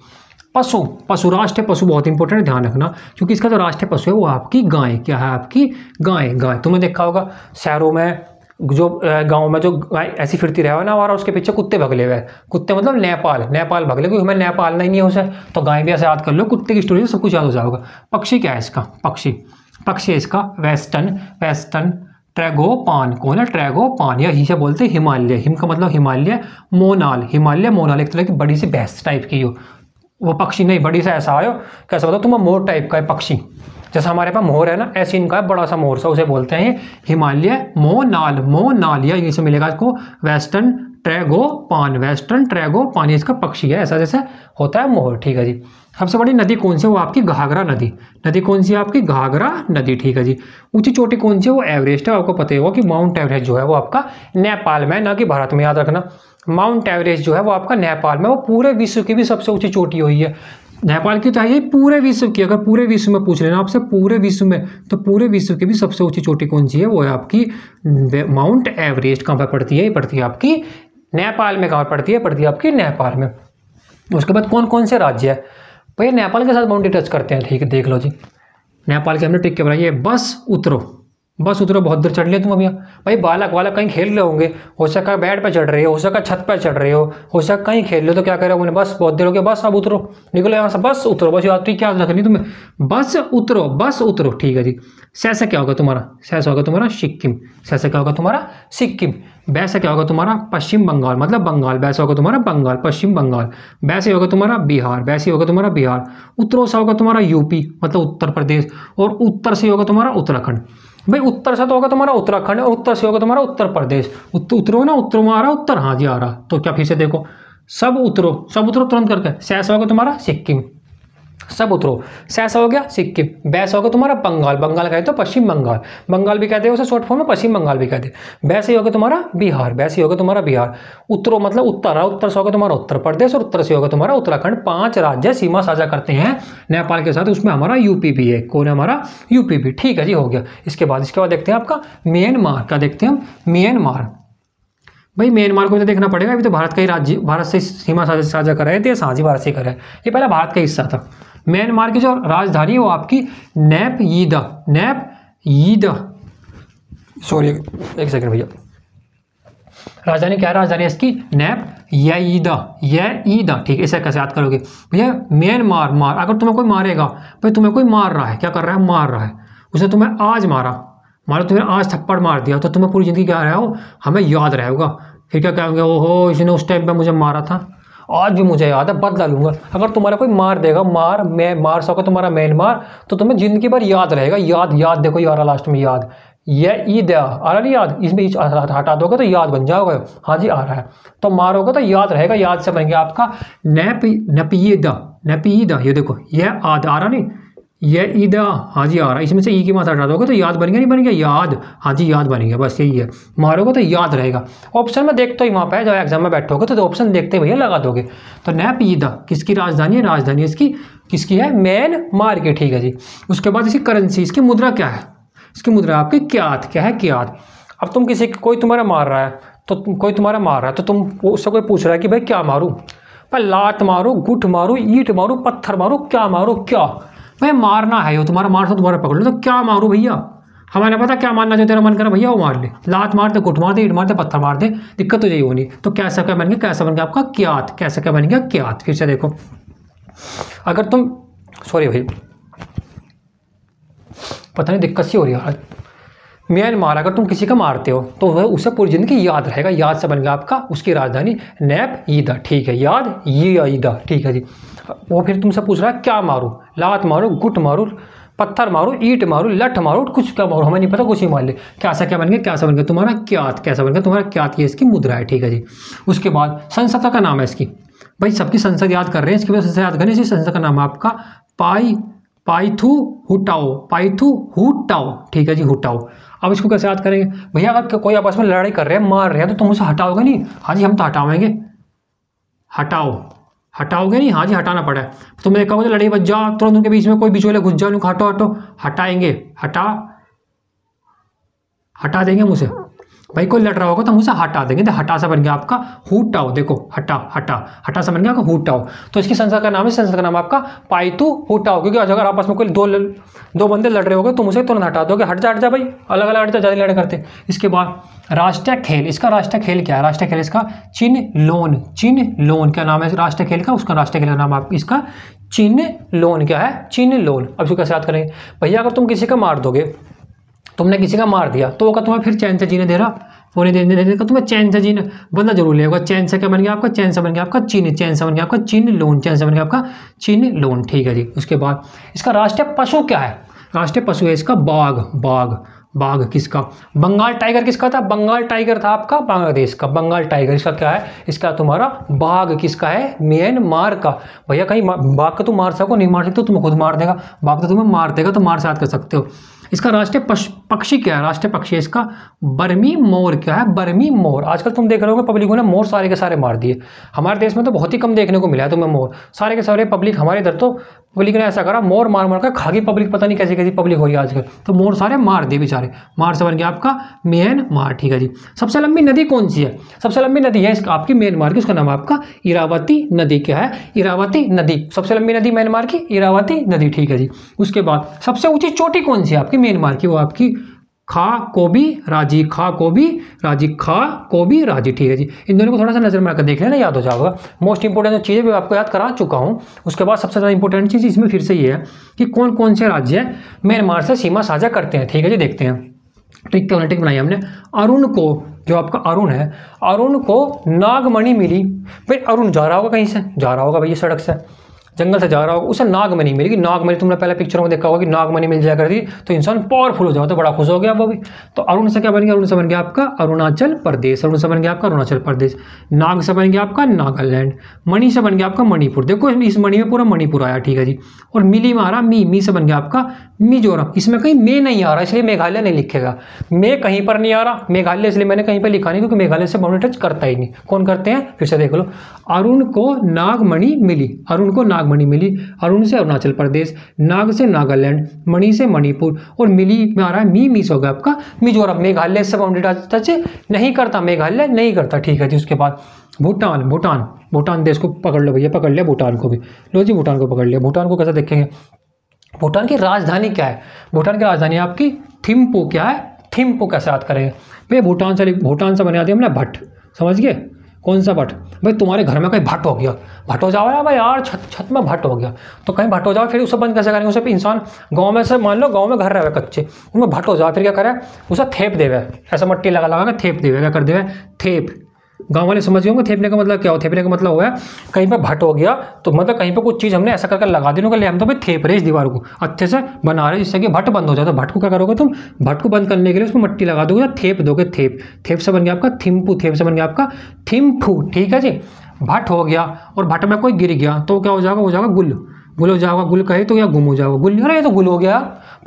पशु, राष्ट्रीय पशु बहुत इंपॉर्टेंट है, ध्यान रखना, क्योंकि इसका जो राष्ट्रीय पशु है वो आपकी गाय। क्या है? आपकी गाय। तुमने देखा होगा शहरों में, जो गांव में जो गाय ऐसी फिरती रहे हो ना, और उसके पीछे कुत्ते भगले हुए। कुत्ते मतलब नेपाल भगले, क्योंकि हमें नेपाल नहीं है उसे, तो गाय भी ऐसे याद कर लो। कुत्ते की स्टोरी से सब कुछ याद हो जाएगा। पक्षी क्या है इसका? पक्षी है इसका वेस्टर्न ट्रैगोपान। कौन है? ट्रैगोपान, या ही से बोलते हैं हिमालय। हिम का मतलब हिमालय, मोनाल एक तरह की बड़ी सी भैंस टाइप की हो, वो पक्षी नहीं, बड़ी सा ऐसा आयो। कैसा बताओ तुम्हें? मोर टाइप का है पक्षी, जैसा हमारे पास मोर है ना, ऐसे इनका है बड़ा सा मोर सा, उसे बोलते हैं हिमालय मोनाल, या इंग्लिश में मिलेगा इसको वेस्टर्न ट्रैगोपान, इसका पक्षी है ऐसा जैसे होता है मोर। ठीक है जी। सबसे बड़ी नदी कौन सी है? वो आपकी घाघरा नदी कौन सी है आपकी? घाघरा नदी। ठीक है जी। ऊंची चोटी कौन सी है? वो एवरेस्ट है। आपको पता ही होगा कि माउंट एवरेस्ट जो है वो आपका नेपाल में, ना कि भारत में, याद रखना। माउंट एवरेस्ट जो है वो आपका नेपाल में, वो पूरे विश्व की भी सबसे ऊंची चोटी हुई है। नेपाल की तो है ये पूरे विश्व की, अगर पूरे विश्व में पूछ लेना आपसे पूरे विश्व में, तो पूरे विश्व की भी सबसे ऊंची चोटी कौन सी है, वो है आपकी माउंट एवरेस्ट। कहाँ पर पड़ती है, ये पड़ती है आपकी नेपाल में। कहाँ पड़ती है, पड़ती है आपकी नेपाल में। उसके बाद कौन कौन से राज्य है भैया नेपाल के साथ बाउंड्री टच करते हैं, ठीक है देख लो जी। नेपाल के हमने टिक के बनाइए, बस उतरो, बस उतरो, बहुत दूर चढ़ लिया तुम अभी। भाई बालक वालक कहीं खेल रहे होंगे, हो सका बेड पे चढ़ रहे हो सका छत पे चढ़ रहे हो सका कहीं खेल रहे हो, तो क्या कर रहे हो, बस बहुत देर हो गया, बस अब उतरो, निकलो यहाँ से, बस उतरो, बस यात्री क्या रखनी तुम्हें, बस उतरो, बस उतरो, ठीक है जी। से क्या होगा तुम्हारा, से होगा तुम्हारा सिक्किम, से क्या होगा तुम्हारा सिक्किम। वैसे क्या होगा तुम्हारा पश्चिम बंगाल, मतलब बंगाल, वैसे होगा तुम्हारा बंगाल, पश्चिम बंगाल। वैसे होगा तुम्हारा बिहार, वैसे होगा तुम्हारा बिहार। उत्तरों से होगा तुम्हारा यूपी, मतलब उत्तर प्रदेश, और उत्तर से होगा तुम्हारा उत्तराखंड। भाई उत्तर से तो होगा तुम्हारा उत्तराखंड, और उत्तर से होगा तुम्हारा उत्तर प्रदेश। उत्तरो ना, उत्तर में आ रहा उत्तर, हाँ जी आ रहा, तो क्या फिर से देखो, सब उतरो तुरंत करके। से होगा तुम्हारा सिक्किम, सब उतरो, से हो गया सिक्किम। वैसे होगा तुम्हारा बंगाल, बंगाल कहते तो पश्चिम बंगाल, बंगाल भी कहते हैं उसे शॉर्ट फॉर्म में, पश्चिम बंगाल भी कहते हैं। वैसे होगा तुम्हारा बिहार, वैसे होगा तुम्हारा बिहार। उत्तरो मतलब उत्तर, उत्तर से होगा तुम्हारा उत्तर प्रदेश, और उत्तर से होगा तुम्हारा उत्तराखंड। 5 राज्य सीमा साझा करते हैं नेपाल के साथ, उसमें हमारा यूपी भी है। कौन है हमारा, यूपी भी, ठीक है जी हो गया। इसके बाद देखते हैं आपका म्यांमार का, देखते हैं हम म्यांमार। भाई म्यांमार को तो देखना पड़ेगा, अभी तो भारत का ही राज्य, भारत से सीमा साझा कर रहे थे, साझी भारत से कर रहे हैं, ये पहला भारत का हिस्सा था। म्यांमार की जो राजधानी है वो आपकी नैपयीदा, सॉरी एक सेकंड भैया, राजधानी क्या है, राजधानी इसकी नैपयीदा, ठीक है। इसे कैसे याद करोगे भैया, म्यांमार, मार, अगर तुम्हें कोई मारेगा, भाई तुम्हें कोई मार रहा है, क्या कर रहा है, मार रहा है, उसने तुम्हें आज मारा, मानो तुम्हें आज थप्पड़ मार दिया, तो तुम्हें पूरी जिंदगी क्या रहा हो, हमें याद रहेगा। फिर क्या कहेंगे, ओहो इसने उस टाइम पे मुझे मारा था, आज भी मुझे याद है, बदला लूंगा। अगर तुम्हारा कोई मार देगा, मार सको तुम्हारा म्यांमार, तो तुम्हें जिंदगी भर याद रहेगा। याद देखो ये आ रहा लास्ट में, याद, ये ईद आ रहा नहीं, याद, इसमें हटा दोगे तो याद बन जाओगे, हाँ जी आ रहा है, तो मारोगे तो याद रहेगा, याद से बन गया आपका नैपयीदा। ये देखो ये आद आ रहा नहीं, ये ईदा, हाँ जी आ रहा है, इसमें से ई की मात्रा हटा दोगे तो याद बन गया, नहीं बन गया, याद, हाँ जी याद बन गया, बस यही है, मारोगे तो याद रहेगा। ऑप्शन में देखते ही वहाँ पे जब एग्जाम में बैठोगे तो ऑप्शन देखते भैया लगा दोगे। तो नैपयीदा किसकी राजधानी है, राजधानी इसकी किसकी है, म्यांमार की, ठीक है जी। उसके बाद इसकी करेंसी, इसकी मुद्रा क्या है, इसकी मुद्रा आपकी क्यात, क्या है, क्यात। अब तुम किसी कोई तुम्हारा मार रहा है, तो तुम उससे कोई पूछ रहा है कि भाई क्या मारूं, भाई लात मारूं, गुठ मारूं, ईंट मारूं, पत्थर मारूं, क्या मारूं, क्या भाई मारना है, वो तुम्हारा मार, तो तुम्हारा पकड़ लो, तो क्या मारूं भैया, हमारे पता क्या मारना, जो तेरा मन करे भैया वो मार ले, लात मार दे, गुट मार दे, ईंट मार दे, पत्थर मार दे, दिक्कत तो यही होनी। तो कैसा क्या बन गया, कैसा बन गया आपका क्यात, कैसा क्या बन गया क्यात। फिर से देखो, अगर तुम, सॉरी भाई पता नहीं दिक्कत सी हो रही है, म्यांमार, अगर तुम किसी का मारते हो तो वह उसे पूरी जिंदगी याद रहेगा, याद से बन गया आपका उसकी राजधानी नैपयीदा, ठीक है, याद यीदा, ठीक है जी। वो फिर तुमसे पूछ रहा है क्या मारूं, लात मारूं, गुट मारूं, पत्थर मारूं, ईंट मारूं, लठ मारूं, कुछ क्या मारूं, हमें नहीं पता, कुछ ही मार ले। कैसा क्या बन गया, कैसा बन गया तुम्हारा क्यात, कैसा बन गया तुम्हारा क्यात, ये इसकी मुद्रा है, ठीक है जी। उसके बाद संसद का नाम है इसकी, भाई सबकी संसद याद कर रहे हैं, इसकी वजह से याद करें, इसी संसद का नाम है आपका पाइथुहुटाओ, ठीक है जी, हुटाओ। अब इसको कैसे याद करेंगे भैया, अगर कोई आपस में लड़ाई कर रहे हैं, मार रहे हैं, तो तुम उसे हटाओगे नहीं, हाँ जी हम तो हटाएंगे, हटाओगे नहीं, हाँ जी हटाना पड़ा है। तुमने देखा होगा लड़ाई बच जाओ, तुरंत उनके बीच में कोई बीच वाले घुस जाओ, उनको हटो, हटाएंगे, हटा देंगे मुझे, भाई कोई लड़ रहा होगा तो मुझे हटा देंगे, तो हटा से बन गया आपका हुटाओ, देखो हटा से बन गया आपका हुटाओ। तो इसकी संसद का नाम है, संसद का नाम आपका पाइथुहुटाओ, क्योंकि अगर आपस में कोई दो बंदे लड़ रहे होगे तो मुझे तुरंत हटा दोगे, हट जा भाई, अलग अलग हट जा, ज़्यादा लड़ाई करते। इसके बाद राष्ट्रीय खेल, इसका राष्ट्रीय खेल क्या है, राष्ट्रीय खेल इसका चिनलोन, क्या नाम है राष्ट्रीय खेल का, उसका राष्ट्रीय खेल का नाम आप इसका चिनलोन, क्या है, चिनलोन। अब इसको कैसे याद करेंगे भैया, अगर तुम किसी का मार दोगे, तुमने किसी का मार दिया, तो वो तुम्हें फिर चैन से जीने दे रहा, वो नहीं देने देगा तुम्हें चैन से जीने, बंदा जरूर लेगा। चैन से क्या बन गया आपका, चैन से बन गया आपका चैन से बन गया आपका चिनलोन, चैन से बन गया आपका चिनलोन, ठीक है जी। उसके बाद इसका राष्ट्रीय पशु क्या है, राष्ट्रीय पशु है इसका बाघ किसका, बंगाल टाइगर किसका था, बंगाल टाइगर था आपका बांग्लादेश का, बंगाल टाइगर इसका क्या है, इसका तुम्हारा बाघ किसका है, म्यांमार का। भैया कहीं बाघ का तुम मार सको, नहीं मार सकते तो तुम्हें खुद मार देगा, बाघ तो तुम्हें मार देगा, तो मार से याद कर सकते हो। इसका राष्ट्रीय पक्षी क्या है? राष्ट्रीय पक्षी इसका बर्मी मोर। क्या है? बर्मी मोर। आजकल तुम देख रहे होगे पब्लिकों ने मोर सारे के सारे मार दिए। हमारे देश में तो बहुत ही कम देखने को मिला है तुम्हें मोर, सारे के सारे पब्लिक हमारे इधर तो पब्लिक ने ऐसा करा, मोर मार मार कर खागी पब्लिक, पता नहीं कैसी कैसी पब्लिक हो रही है आजकल, तो मोर सारे मार दिए बेचारे। मार से बन गया आपका म्यांमार। ठीक है जी। सबसे लंबी नदी कौन सी है? सबसे लंबी नदी है इसका आपकी म्यांमार की, उसका नाम है आपका इरावती नदी। क्या है? इरावती नदी। सबसे लंबी नदी म्यांमार की इरावती नदी। ठीक है जी। उसके बाद सबसे ऊंची चोटी कौन सी है आपकी म्यांमार की? वो आपकी खा कोबी राजी। खा कोबी राजी। खा कोबी राजी। ठीक है जी। इन दोनों को थोड़ा सा नजर मार कर देख लेना, याद हो जाएगा। मोस्ट इंपोर्टेंट जो चीज़ है आपको याद करा चुका हूँ। उसके बाद सबसे ज़्यादा इंपॉर्टेंट चीज़ इसमें फिर से ये है कि कौन कौन से राज्य म्यांमार से सीमा साझा करते हैं। ठीक है जी। देखते हैं। ट्रिक बनाई हमने। अरुण को, जो आपका अरुण है, अरुण को नागमणि मिली। भाई अरुण जा रहा होगा कहीं से, जा रहा होगा भैया सड़क से, जंगल से जा रहा होगा, उसे नागमणि मिलेगी। नागमणि तुमने पहले पिक्चरों में देखा होगा कि नागमणि मिल जाया करती तो इंसान पावरफुल हो जाओ, तो बड़ा खुश हो गया वो भी। तो अरुण से क्या बन गया? अरुण से बन गया आपका अरुणाचल प्रदेश। अरुण से बन गया आपका अरुणाचल प्रदेश। नाग से बन गया आपका नागालैंड। मणि से बन गया आपका मणिपुर। देखो इस मणि में पूरा मणिपुर आया। ठीक है जी। और मिली में आ रहा मी से बन गया आपका मिजोरम। इसमें कहीं मे नहीं आ रहा, इसलिए मेघालय नहीं लिखेगा। मे कहीं पर नहीं आ रहा, मेघालय इसलिए मैंने कहीं पर लिखा नहीं, क्योंकि मेघालय से बाउंड्री टच करता ही नहीं। कौन करते हैं? फिर से देख लो। अरुण को नागमणि मिली। अरुण को नागमणि मिली। अरुण से अरुणाचल प्रदेश, नाग से नागालैंड, मणि से मणिपुर, और मिली में आ रहा है मी से होगा आपका मिजोरम। मेघालय से बाउंड्री टच नहीं करता, मेघालय नहीं करता। ठीक है जी। उसके बाद भूटान। भूटान देश को पकड़ लो भैया, पकड़ लिया भूटान को भी। लो जी, भूटान को पकड़ लिया। भूटान को कैसे देखेंगे? भूटान की राजधानी क्या है? भूटान की राजधानी आपकी थिम्पू। क्या है? थिम्पू। कैसे याद करेंगे भैया? भूटान से बना दिया हमने भट्ट। समझ गए? कौन सा भट्ट? भाई तुम्हारे घर में कहीं भट्ट हो गया, भट्ट हो जाओ भाई यार, छत में भट्ट हो गया, तो कहीं भट्ट हो जाओ, फिर उसे बंद कैसे करेंगे? उसे इंसान गांव में से, मान लो गांव में घर रहे कच्चे, उनमें भट्ट हो जाओ, फिर क्या करे? उसे थेप देवे, ऐसा मट्टी लगा के थेप देवे। क्या कर देवे? थेप। गांव वाले समझ गए होंगे थेपने का मतलब क्या हो। थेपने का मतलब हुआ है कहीं पर भट्ट हो गया, तो मतलब कहीं पर कुछ चीज़ हमने ऐसा करके लगा दी, ले हम तो भाई थेप रहे इस दीवार को अच्छे से बना रहे जिससे कि भट्ट बंद हो जाए। तो भट्ट को क्या करोगे तुम? भट्ट को बंद करने के लिए उसमें मट्टी लगा दोगे, थेप दोगे। थेप। थेप से बन गया आपका थिम्पू। थेप से बन गया आपका थिम्फू। ठीक है जी। भट्ट हो गया, और भट्ट में कोई गिर गया तो क्या हो जाएगा? हो जाएगा गुल। गुल हो जाएगा। गुल कहे तो या गुम हो जाएगा। गुल। अरे ये तो गुल हो गया।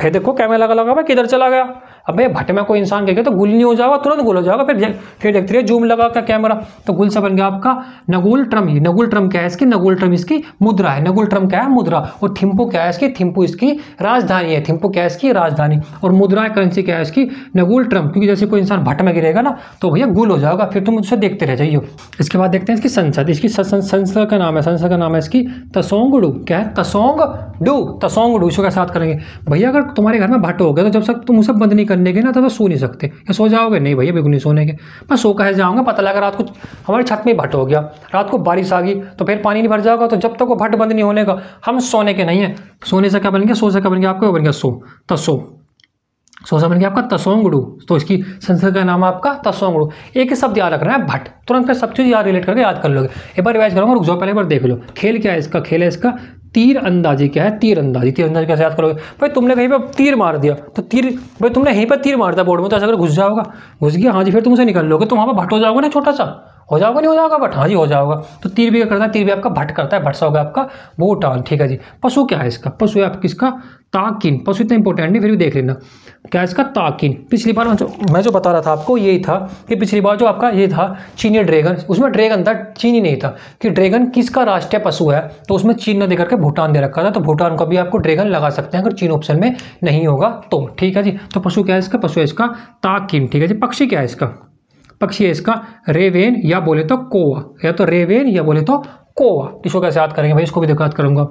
फिर देखो कैमरा लगा भाई किधर चला गया। अबे भट्ट में कोई इंसान गिर गया तो गुल नहीं हो जाएगा, तुरंत गुल हो जाएगा। फिर देखते रहिए जूम लगा का कैमरा, तो गुल से बन गया आपका नगुल ट्रम। नगुल ट्रम क्या है इसकी? नगुल ट्रम इसकी मुद्रा है। नगुल ट्रम क्या है? मुद्रा। और थिम्पू क्या है इसकी? थिम्पू इसकी राजधानी है। थिम्पू क्या है इसकी? राजधानी। और मुद्रा करेंसी क्या है इसकी? नगुल ट्रम। क्योंकि जैसे कोई इंसान भट्ट में गिरेगा ना तो भैया गुल हो जाएगा, फिर तुम उसे देखते रह जाइए। इसके बाद देखते हैं इसकी संसद। इसकी संसद का नाम है, संसद का नाम है इसकी तसोंगडू। क्या है? तसोंगडू। तसोंगडू। इसको कैसे याद करेंगे भैया? अगर तुम्हारे घर में भट्ट हो गया तो जब तक तुम उसे बंद नहीं करने के ना तब सो नहीं सकते, या सो जाओगे? नहीं भैया बिल्कुल नहीं सोने के। मैं सो कहे जाऊंगा? पता लगा रात को हमारी छत में भट्ट हो गया, रात को बारिश आ गई तो फिर पानी नहीं भर जाएगा, तो जब तक वो भट्ट बंद नहीं होने का हम सोने के नहीं है। सोने से क्या बन गया? सो से क्या बन गया आपका? बन गया सो। तसो। सो से बन गया आपका तसोंगडू। तो इसकी संसद का नाम आपका तसोंगडू। एक ही शब्द याद रखना है भट्ट, तुरंत फिर सब चीज़ याद रिलेट करके याद कर लोगे। एक बार रिवाइज करूँगा, रुक जाओ पहले एक बार देख लो। खेल क्या है इसका? खेल है इसका तीर अंदाजी। क्या है? तीर अंदाजी। तीर अंदाजी कैसे याद करोगे भाई? तुमने कहीं पर तीर मार दिया तो तीर, भाई तुमने यहीं पर तीर मार दिया बोर्ड में, तो ऐसा अगर घुस जाओगा, घुस गया, हाँ जी, फिर तुम उसे निकल लोगे तो वहाँ पर भट्ट हो जाओगे ना, छोटा सा हो जाओगा, नहीं हो जाओगा बट हाँ जी हो जाओगा। तो तीर भी क्या करता है? तीर भी आपका भट्ट करता है। भट्ट सा होगा आपका भूटान। ठीक है जी। पशु क्या है इसका? पशु है आपका किसका? ताकिन। पशु इतना इंपॉर्टेंट नहीं, फिर भी देख लेना क्या है इसका? ताकिन। पिछली बार मैं जो बता रहा था आपको यही था कि पिछली बार जो आपका ये था चीनी ड्रैगन, उसमें ड्रैगन था, चीनी नहीं था, कि ड्रैगन किसका राष्ट्रीय पशु है, तो उसमें चीन ने दे करके भूटान दे रखा था, तो भूटान को भी आपको ड्रैगन लगा सकते हैं अगर चीन ऑप्शन में नहीं होगा तो। ठीक है जी। तो पशु क्या है इसका? पशु है इसका ताकिन। ठीक है जी। पक्षी क्या है इसका? पक्षी है इसका रेवेन, या बोले तो कोवा, या तो रेवेन या बोले तो कोवा। इसको कैसे याद करेंगे भाई? इसको भी देखो याद करूंगा।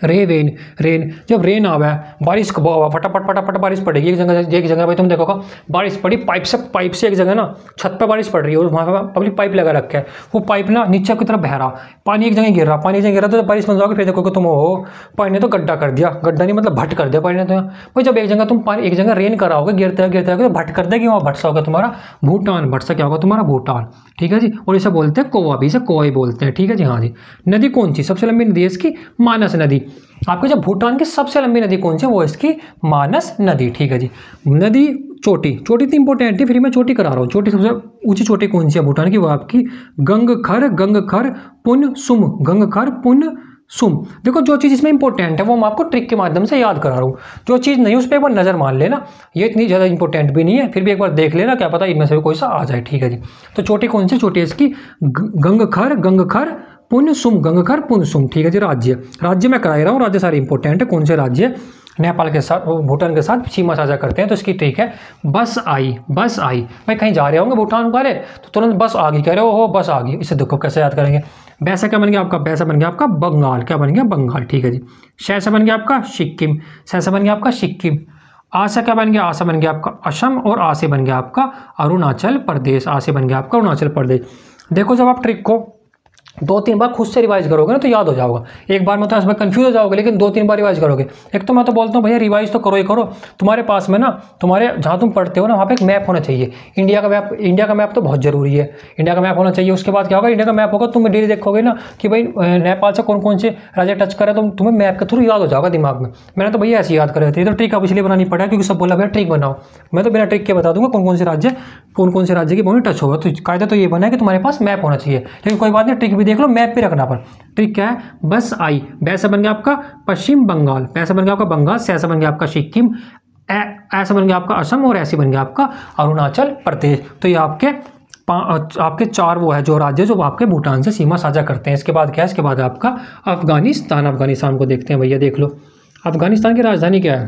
रेवेन। रेन, जब रेन आवा है, बारिश कब हुआ, फटाफट फटाफट बारिश पड़ेगी एक जगह भाई तुम देखोगा बारिश पड़ी, पाइप से एक जगह ना छत पर बारिश पड़ रही है और वहाँ पर पब्लिक पाइप लगा रखा है, वो पाइप ना नीचे की तरफ बह रहा, पानी एक जगह गिर रहा, पानी एक जगह गिर रहा तो बारिश बंद होगी, फिर देखोगे तुम हो पानी ने तो गड्ढा कर दिया, गड्ढा नहीं मतलब भट्ट कर दिया पानी ने तो। भाई जब एक जगह तुम पानी एक जगह रेन कराओगे गिरते गिरते तो भट्ट कर देगी, वहाँ भट्ट सा होगा तुम्हारा भूटान, भट्ट सा क्या होगा तुम्हारा भूटान। ठीक है जी। और इसे बोलते हैं कोवा भी, इसे कोवा ही बोलते हैं। ठीक है जी। हाँ जी। नदी कौन सी सबसे लंबी नदी है इसकी? मानस नदी। आपके जब भूटान की सबसे लंबी नदी कौन सी है? वो इसकी मानस नदी। ठीक है जी। नदी चोटी, चोटी तो इंपॉर्टेंट है, फिर मैं चोटी करा रहा हूँ। चोटी सबसे ऊंची चोटी कौन सी है भूटान की? वो आपकी गंगखर, गंगखर पुन सुम, गंगखर पुन सुम। देखो जो चीज़ इसमें इंपॉर्टेंट है वो मैं आपको ट्रिक के माध्यम से याद करा रहा हूँ, जो चीज़ नहीं उस पर एक बार नज़र मान लेना, ये इतनी ज़्यादा इंपॉर्टेंट भी नहीं है, फिर भी एक बार देख लेना, क्या पता इनमें से कोई सा आ जाए। ठीक है जी। तो चोटी कौन सी चोटी है इसकी, गंगखर पुन सुम, गंगखर पुन सुम। ठीक है जी। राज्य मैं करा रहा हूँ, राज्य सारे इंपॉर्टेंट है। कौन से राज्य, नेपाल के साथ, भूटान के साथ सीमा साझा करते हैं, तो इसकी ट्रिक है बस आई। भाई कहीं जा रहे होंगे भूटान वाले तो तुरंत बस आ गई, कह रहे हो बस आ गई, इसे देखो कैसे याद करेंगे। वैसा क्या बन गया आपका, वैसा बन गया आपका बंगाल, क्या बन गया बंगाल। ठीक है जी। शैसा बन गया आपका सिक्किम, शैसा बन गया आपका सिक्किम। आसा क्या बन गया, आसा बन गया आपका असम, और आसे बन गया आपका अरुणाचल प्रदेश, आसे बन गया आपका अरुणाचल प्रदेश। देखो जब आप ट्रिक को 2-3 बार खुद से रिवाइज करोगे ना तो याद हो जाओगा, एक बार में तो इसमें कंफ्यूज हो जाओगे, लेकिन 2-3 बार रिवाइज करोगे। एक तो मैं तो बोलता हूँ भैया रिवाइज तो करो ही करो, तुम्हारे पास में ना, तुम्हारे जहाँ तुम पढ़ते हो ना वहाँ पे एक मैप होना चाहिए, इंडिया का मैप तो बहुत जरूरी है, इंडिया का मैप होना चाहिए। उसके बाद क्या होगा, इंडिया का मैप होगा, तुम डेली देखोगे ना कि भाई नेपाल से कौन कौन से राज्य टच करे, तो तुम्हें मैप के थ्रू याद हो जाएगा दिमाग में। मैंने तो भैया ऐसी याद करे थे, तो ट्रिक अब इसलिए बनानी पड़ा क्योंकि सब बोला भैया ट्रिक बनाओ, मैं तो बिना ट्रिक के बता दूंगा कौन कौन से राज्य की बाउंड्री टच होगा। तो कायदा तो ये बना है कि तुम्हारे पास मैप होना चाहिए, लेकिन कोई बात नहीं, ट्रिक भी देख लो, मैप भी रखना पर। ट्रिक क्या है, बस आई, वैसा बन गया आपका पश्चिम बंगाल, वैसा बन गया आपका बंगाल, सैसा बन गया आपका सिक्किम, ऐसा बन गया आपका असम, और ऐसे बन गया आपका अरुणाचल प्रदेश। तो ये आपके 4 वो है जो राज्य जो आपके भूटान से सीमा साझा करते हैं। इसके बाद क्या है, इसके बाद आपका अफगानिस्तान को देखते हैं भैया, देख लो अफगानिस्तान की राजधानी क्या है,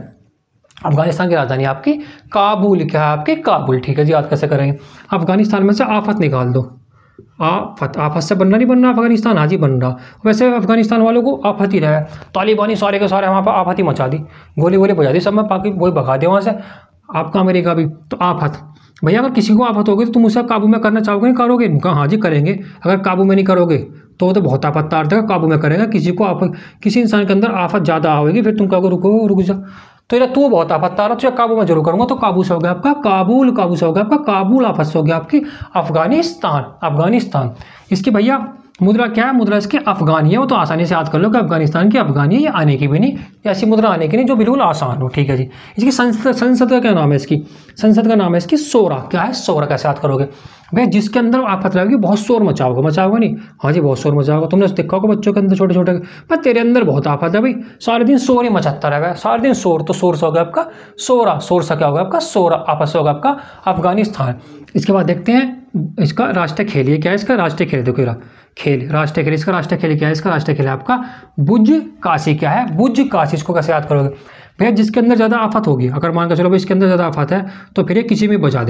अफगानिस्तान की राजधानी आपकी काबुल, क्या है आपकी काबुल। ठीक है जी। याद कैसे करेंगे, अफगानिस्तान में से आफत निकाल दो, आफत से बनना नहीं बनना अफगानिस्तान, हाँ जी बन रहा। वैसे अफगानिस्तान वालों को आफत ही रहा है, तालिबानी सारे के सारे वहाँ पर आफत ही मचा दी, गोली बजा दी सब में, बाकी वही भगा दिया वहाँ से, आपका अमेरिका भी। तो आफत भैया, अगर किसी को आफत होगी तो तुम उसे काबू में करना चाहोगे, नहीं करोगे, कहा हाँ जी करेंगे। अगर काबू में नहीं करोगे तो बहुत आफत तार देगा, काबू में करेगा। किसी इंसान के अंदर आफत ज़्यादा आएगी, फिर तुम कहोगे रुक जा, तो ये तू बहुत आफत तारा, तो काबू में जरूर करूंगा, तो काबू से हो गया आपका काबुल, काबू से हो गया आपका काबुल, आफत से हो गया आपकी अफगानिस्तान। इसकी भैया मुद्रा क्या है, मुद्रा इसकी अफगानी है, वो तो आसानी से याद कर लो कि अफगानिस्तान की अफगानी है, ये आने की भी नहीं, ऐसी मुद्रा आने की नहीं जो बिल्कुल आसान हो। ठीक है जी। इसकी संसद का क्या नाम है, इसकी संसद का नाम है इसकी सोरा। क्या है सोरा, कैसे याद करोगे भैया, जिसके अंदर आफत रहेगी बहुत शोर मचाओगे नहीं, हाँ जी बहुत शोर मचाओगे। तुमने देखा होगा बच्चों के अंदर छोटे छोटे, पर तेरे अंदर बहुत आफत है भाई, सारे दिन शोर ही मचाता रहेगा, सारे दिन शोर, तो शोर से होगा आपका सोरा, शोर से क्या होगा आपका सोरा, आपस से होगा आपका अफगानिस्तान। इसके बाद देखते हैं इसका राष्ट्रीय खेल, ये क्या है इसका राष्ट्रीय खेल, देखो खेल राष्ट्रीय खेल, इसका राष्ट्रीय खेल क्या है, इसका राष्ट्रीय खेल है आपका बुज काशी। क्या है बुज काशी, इसको कैसे याद करोगे भैया, जिसके अंदर ज़्यादा आफत होगी, अगर मान कर चलो भाई इसके अंदर ज़्यादा आफत है तो फिर ये किसी में बजा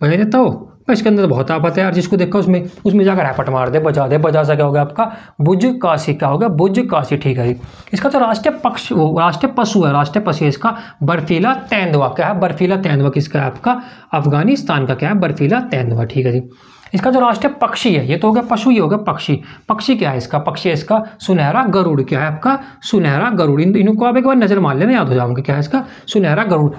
देता हो, इसके अंदर तो बहुत आफत है यार, जिसको देखा उसमें जाकर रैपट मार दे, बजा सा क्या होगा आपका बुज काशी, क्या होगा बुज काशी। ठीक है जी। इसका तो राष्ट्रीय पशु है इसका बर्फीला तेंदुआ। क्या है बर्फीला तेंदुआ, किसका है आपका अफगानिस्तान का, क्या है बर्फीला तेंदुआ। ठीक है जी। इसका जो राष्ट्रीय पक्षी है, ये तो हो गया पशु, ये हो गया पक्षी क्या है इसका, पक्षी है इसका सुनहरा गरुड़। क्या है आपका सुनहरा गरुड़। इनको आप एक बार नजर मार लेना, याद हो जाओगे क्या है इसका सुनहरा गरुड़।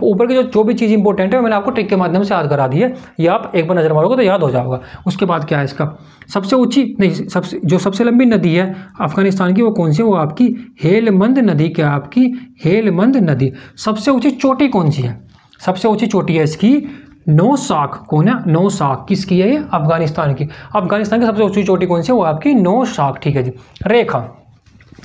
ऊपर की जो भी चीज़ इंपॉर्टेंट है मैंने आपको ट्रिक के माध्यम से याद करा दी है, ये आप एक बार नजर मारोगे तो याद हो जाएगा। उसके बाद क्या है इसका सबसे लंबी नदी है अफगानिस्तान की, वो कौन सी है, वो आपकी हेलमंद नदी। क्या आपकी हेलमंद नदी। सबसे ऊंची चोटी कौन सी है, सबसे ऊंची चोटी है इसकी नौशाख। कौन है नौशाख, किसकी है ये अफगानिस्तान की सबसे ऊंची चोटी कौन सी है, वो आपकी नौशाख। ठीक है जी। रेखा,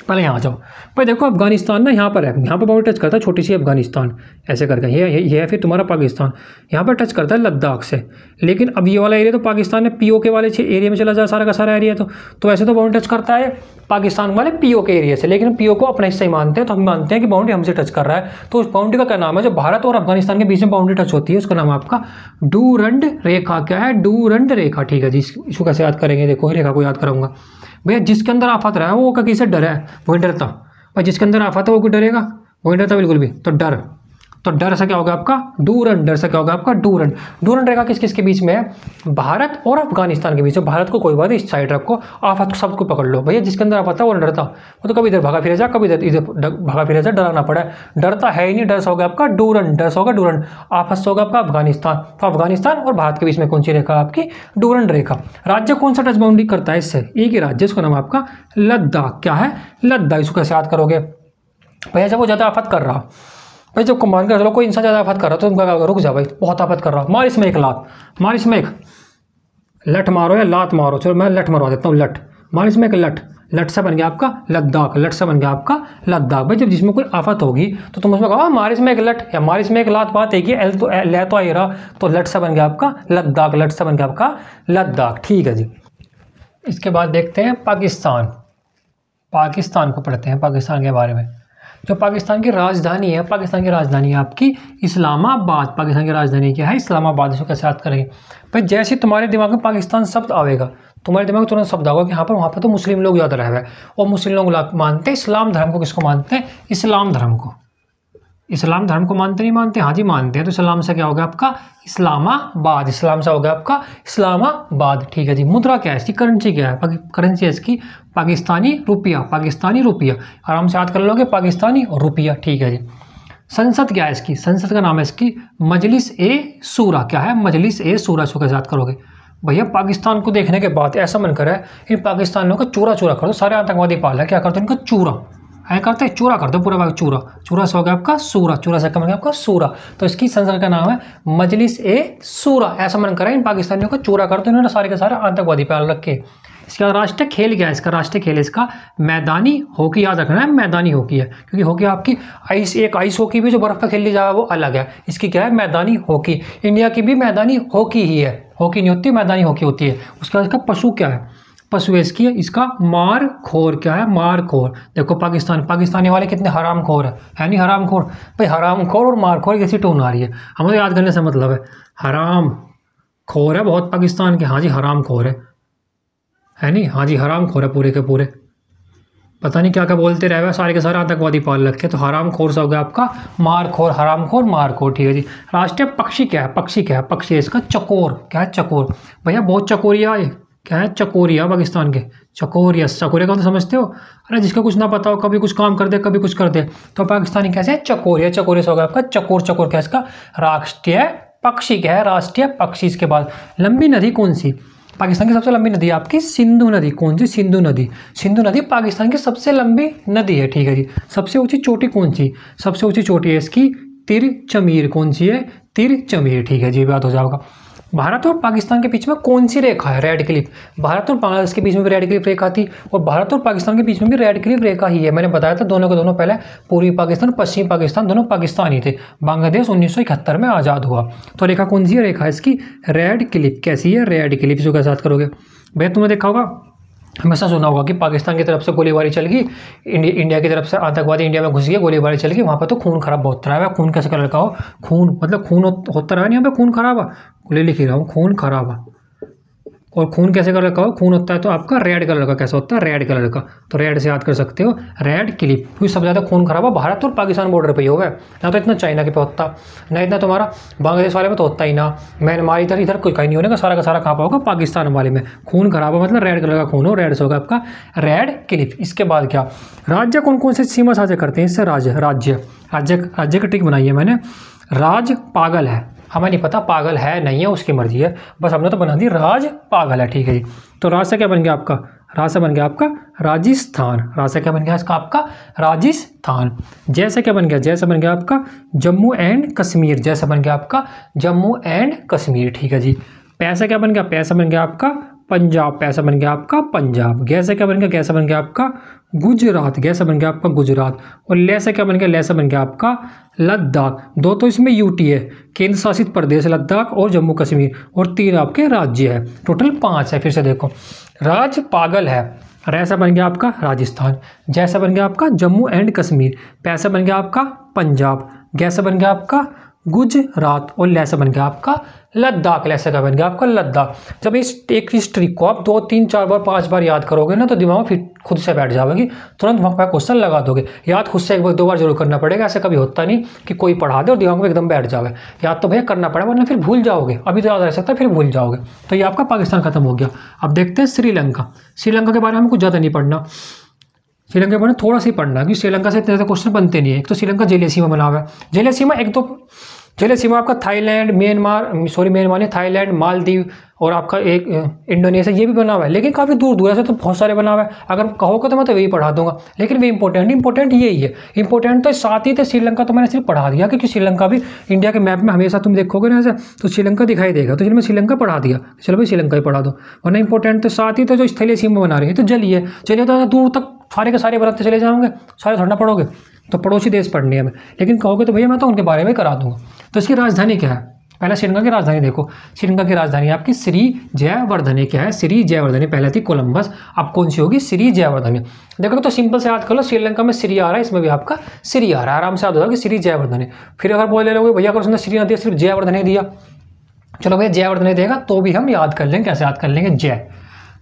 पहले यहाँ आ जाओ भाई, देखो अफगानिस्तान ना यहाँ पर है, यहाँ पर बाउंड्री टच करता है छोटी सी अफगानिस्तान, ऐसे करके ये है फिर तुम्हारा पाकिस्तान, यहाँ पर टच करता है लद्दाख से। लेकिन अब ये वाला एरिया तो पाकिस्तान ने पीओके वाले एरिया में चला जाए, सारा का सारा एरिया तो वैसे तो बाउंड्री टच करता है पाकिस्तान वाले पीओके एरिया से, लेकिन पीओ को अपना हिस्सा ही मानते हैं, तो हम मानते हैं कि बाउंड्री हमसे टच कर रहा है। तो उस बाउंड्री का क्या नाम है, जो भारत और अफगानिस्तान के बीच में बाउंड्री टच होती है, उसका नाम आपका डूरंड रेखा। क्या है डूरंड रेखा। ठीक है जी। इसको कैसे याद करेंगे, देखो रेखा को याद कराऊंगा भैया, जिसके अंदर आफत रहा है वो किससे डर है, वही डरता भाई, जिसके अंदर आफत है वो कोई डरेगा, वही डरता बिल्कुल भी। तो डर से क्या होगा आपका डूरंड, डर से क्या होगा आपका डूरंड रेखा किस किस के बीच में है, भारत और अफगानिस्तान के बीच में। भारत को कोई बात इस साइड रखो, आफत सबको पकड़ लो भैया, जिसके अंदर आफत है वो डरता, वो तो कभी इधर भागा फिरे जा, कभी इधर भागा फिरे जा, डराना पड़ा, डरता है ही नहीं। डर से होगा आपका डूरंड, आफत से होगा आपका अफगानिस्तान। तो अफगानिस्तान और भारत के बीच में कौन सी रेखा आपकी डूरंड रेखा। राज्य कौन सा टच बाउंड्री करता है इससे, एक ही राज्य, इसका नाम आपका लद्दाख। क्या है लद्दाख। इसको कैसे याद करोगे भैया, जब वो ज़्यादा आफत कर रहा भाई, जब मान कर चलो कोई इंसान ज़्यादा आफत कर रहा तो तुम क्या करोगे, रुक जा भाई बहुत आफत कर रहा, मार इसमें एक लठ मारो या लात मारो, चलो मैं लठ मरवा देता हूँ, लठ मार इसमें एक लट, लट से बन गया आपका लद्दाख, लट से बन गया आपका लद्दाख। भाई जब जिसमें कोई आफत होगी तो तुम उसमें कहो मार इसमें एक लट या मार इसमें एक लात, बात एक ही, एल तो ले तो आ ही रहा, तो लट से बन गया आपका लद्दाख, लट से बन गया आपका लद्दाख। ठीक है जी। इसके बाद देखते हैं पाकिस्तान। पाकिस्तान को पढ़ते हैं, पाकिस्तान के बारे में। जो पाकिस्तान की राजधानी है, पाकिस्तान की राजधानी है आपकी इस्लामाबाद। पाकिस्तान की राजधानी क्या है? इस्लामाबाद। इसको कैसे याद करेंगे भाई? जैसे तुम्हारे दिमाग में पाकिस्तान शब्द आवेगा, तुम्हारे दिमाग में तुरंत शब्द आएगा कि यहाँ पर, वहाँ पर तो मुस्लिम लोग ज़्यादा रहे हुए हैं, और मुस्लिम लोग मानते हैं इस्लाम धर्म को। किसको मानते हैं? इस्लाम धर्म को। इस्लाम धर्म को मानते नहीं मानते? हाँ जी मानते हैं। तो इस्लाम से क्या हो गया आपका? इस्लामाबाद। इस्लाम से हो गया आपका इस्लामाबाद। ठीक है जी। मुद्रा क्या है इसकी? करेंसी क्या है? करेंसी है इसकी पाकिस्तानी रुपया। पाकिस्तानी रुपया आराम से याद कर लोगे, पाकिस्तानी रुपया। ठीक है जी। संसद क्या है इसकी? संसद का नाम है इसकी मजलिस ए शूरा। क्या है? मजलिस ए शूरा। इसको कैसे याद करोगे भैया? पाकिस्तान को देखने के बाद ऐसा मन करे इन पाकिस्तानियों का चूरा चूरा कर दो। सारे आतंकवादी पाल है, क्या करते हैं? इनका चूरा है करते हैं, चूरा कर दो पूरा चूरा। चूरा से हो गया आपका सूरा, चूरा से कम आपका सूरा। तो इसकी संसद का नाम है मजलिस ए शूरा। ऐसा मन करा इन पाकिस्तानियों का चूरा कर दो, इन्होंने सारे के सारे आतंकवादी पाल रखे। इसका राष्ट्रीय खेल क्या है? इसका राष्ट्रीय खेल इसका मैदानी हॉकी। याद रखना है मैदानी हॉकी है, क्योंकि हॉकी आपकी एक आइस हॉकी भी जो बर्फ पर खेली जाए वो अलग है। इसकी क्या है? मैदानी हॉकी। इंडिया की भी मैदानी हॉकी ही है, हॉकी नहीं होती, मैदानी हॉकी होती है। उसके बाद इसका पशु क्या है? पशु है इसकी, इसका मार खोर। क्या है? मार खोर। देखो पाकिस्तानी वाले कितने हराम खोर है नहीं? हराम खोर भाई, हराम खोर और मार खोर कैसी टोन आ रही है? हमें याद करने से मतलब है, हराम खोर है बहुत पाकिस्तान के। हाँ जी हराम खोर है नहीं? हाँ जी हराम खोर है पूरे के पूरे। पता नहीं क्या क्या बोलते रहे, सारे के सारे आतंकवादी पाल रखे। तो हराम खोर से हो गया आपका मार खोर, हराम खोर, मार खोर। ठीक है जी। राष्ट्रीय पक्षी क्या है? पक्षी क्या है? पक्षी है इसका चकोर। क्या है? चकोर। भैया बहुत चकोरिया है। क्या है? चकोरिया। पाकिस्तान के चकोरिया। चकोरिया का तो समझते हो? अरे जिसका कुछ ना पता हो, कभी कुछ काम कर दे कभी कुछ कर दे, तो पाकिस्तानी कैसे है? चकोरिया। चकोरिया से होगा आपका चकोर। चकोर क्या है इसका? राष्ट्रीय पक्षी। क्या है? राष्ट्रीय पक्षी। इसके बाद लंबी नदी कौन सी? पाकिस्तान की सबसे लंबी नदी है आपकी सिंधु नदी। कौन सी? सिंधु नदी। सिंधु नदी पाकिस्तान की सबसे लंबी नदी है। ठीक है जी। सबसे ऊंची चोटी कौन सी? सबसे ऊंची चोटी है इसकी तिरचमीर। कौन सी है? तिरचमीर। ठीक है जी, बात हो जाएगा। भारत और पाकिस्तान के बीच में कौन सी रेखा है? Red Cliff. भारत और बांग्लादेश के बीच में भी रेड क्लिफ रेखा थी, और भारत और पाकिस्तान के बीच में भी रेड क्लिफ रेखा ही है। मैंने बताया था दोनों के दोनों पहले पूर्वी पाकिस्तान पश्चिमी पाकिस्तान दोनों पाकिस्तानी थे। बांग्लादेश 1971 में आज़ाद हुआ। तो रेखा कौन सी है? रेखा इसकी रेड क्लिफ। कैसी है? Red Cliff. इसको कैसे याद करोगे भैया? तुमने देखा होगा, हमेशा सुना होगा कि पाकिस्तान की तरफ से गोलीबारी चल गई, इंडिया की तरफ से आतंकवादी इंडिया में घुस गए, गोलीबारी चल गई, वहाँ पर तो खून खराब बहुत रहा है। खून कैसे कलर का हो? खून मतलब खून होता रहा है, यहाँ पे खून खराब है, ले लिख ही रहा हूँ, खून खराब है। और खून कैसे कलर का हो? खून होता है तो आपका रेड कलर का। कैसे होता है? रेड कलर का। तो रेड से याद कर सकते हो, रेड क्लिफ। क्योंकि सबसे ज़्यादा खून खराब है भारत और पाकिस्तान बॉर्डर पे ही होगा। ना तो इतना चाइना के पे होता, ना इतना तुम्हारा बांग्लादेश वाले में तो होता ही ना, म्यांमार इधर कोई कहीं नहीं होने का, सारा कहाँ पर होगा? पाकिस्तान वाले में। खून खराब है मतलब रेड कलर का खून हो, रेड से होगा आपका रेड क्लिफ। इसके बाद क्या? राज्य कौन कौन से सीमा साझा करते हैं इससे? राज्य की ट्रिक बनाई है मैंने। राज पागल है, हमें नहीं पता पागल है नहीं है, उसकी मर्जी है, बस हमने तो बना दी राज पागल है। ठीक है जी। तो राज से क्या बन गया आपका? राज से बन गया आपका राजस्थान। राज से क्या बन गया इसका? आपका राजस्थान। जैसे क्या बन गया? जैसे बन गया आपका जम्मू एंड कश्मीर। जैसे बन गया आपका जम्मू एंड कश्मीर। ठीक है जी। पैसा क्या बन गया? पैसा बन गया आपका पंजाब। पैसा बन गया आपका पंजाब। गैसे क्या बन गया? गैसे बन गया आपका गुजरात। गैसे बन गया आपका गुजरात। और ले से क्या बन गया? ले से बन गया आपका लद्दाख। दो तो इसमें यूटी है, केंद्र शासित प्रदेश लद्दाख और जम्मू कश्मीर, और 3 आपके राज्य है, टोटल 5 है। फिर से देखो, राज पागल है, रैसा बन गया आपका राजस्थान। जैसा बन गया आपका जम्मू एंड कश्मीर। पैसा बन गया आपका पंजाब। गैसा बन गया आपका गुजरात। और लैसा बन गया आपका लद्दाख। लैसा का बन गया आपका लद्दाख। जब एक ट्रिक को आप 2, 3, 4 बार 5 बार याद करोगे ना, तो दिमाग में फिर खुद से बैठ जाएगी, तुरंत वहाँ पर क्वेश्चन लगा दोगे। याद खुद से 1 बार 2 बार जरूर करना पड़ेगा, ऐसा कभी होता नहीं कि कोई पढ़ा दे और दिमाग में एकदम बैठ जाए। याद तो भैया करना पड़ेगा, वरना फिर भूल जाओगे। अभी तो याद रह सकता है, फिर भूल जाओगे। तो ये आपका पाकिस्तान खत्म हो गया। अब देखते हैं श्रीलंका। श्रीलंका के बारे में कुछ ज़्यादा नहीं पढ़ना, श्रीलंका के बारे में थोड़ा सा ही पढ़ना, क्योंकि श्रीलंका से इतने ज़्यादा क्वेश्चन बनते नहीं है। एक तो श्रीलंका जलीय सीमा बना हुआ है, जलीय सीमा 1-2 जलीय सीमा आपका थाईलैंड, म्यांमार नहीं, थाईलैंड, मालदीव और आपका एक इंडोनेशिया, ये भी बना हुआ है, लेकिन काफ़ी दूर दूर ऐसे तो बहुत सारे बना हुआ है। अगर कहोगे तो मैं तो वही पढ़ा दूंगा, लेकिन वे इंपॉर्टेंट यही है। इंपॉर्टेंट तो साथ ही थे। श्रीलंका तो मैंने सिर्फ पढ़ा दिया, क्योंकि श्रीलंका भी इंडिया के मैप में हमेशा तुम देखोगे ना ऐसे तो श्रीलंका दिखाई देगा, तो चलो मैं श्रीलंका पढ़ा दिया, चलो भाई श्रीलंका ही पढ़ा दो। वरना इंपॉर्टेंट तो साथ ही तो जो स्थलीय सीमा बना रही है तो जलीय है, चलिए तो दूर तक सारे के सारे बनाते चले जाओगे, सारे थोड़ा पढ़ोगे, तो पड़ोसी देश पढ़ने हमें। लेकिन कहोगे तो भैया मैं तो उनके बारे में करा दूंगा। तो इसकी राजधानी क्या है? पहले श्रीलंका की राजधानी देखो। श्रीलंका की राजधानी आपकी श्री जयवर्धने क्या है? श्री जयवर्धने। पहले थी कोलंबस, अब कौन सी होगी? श्री जयवर्धने। देखो तो सिंपल से याद कर लो, श्रीलंका में श्री आ रहा है, इसमें भी आपका श्री आ रहा है, आराम से याद होगा कि श्री जयवर्धने। फिर अगर बोल रहे भैया अगर उसने श्री ना दिया, सिर्फ जयवर्धने दिया, चलो भैया जयवर्धने देगा तो भी हम याद कर लेंगे। कैसे याद कर लेंगे? जय।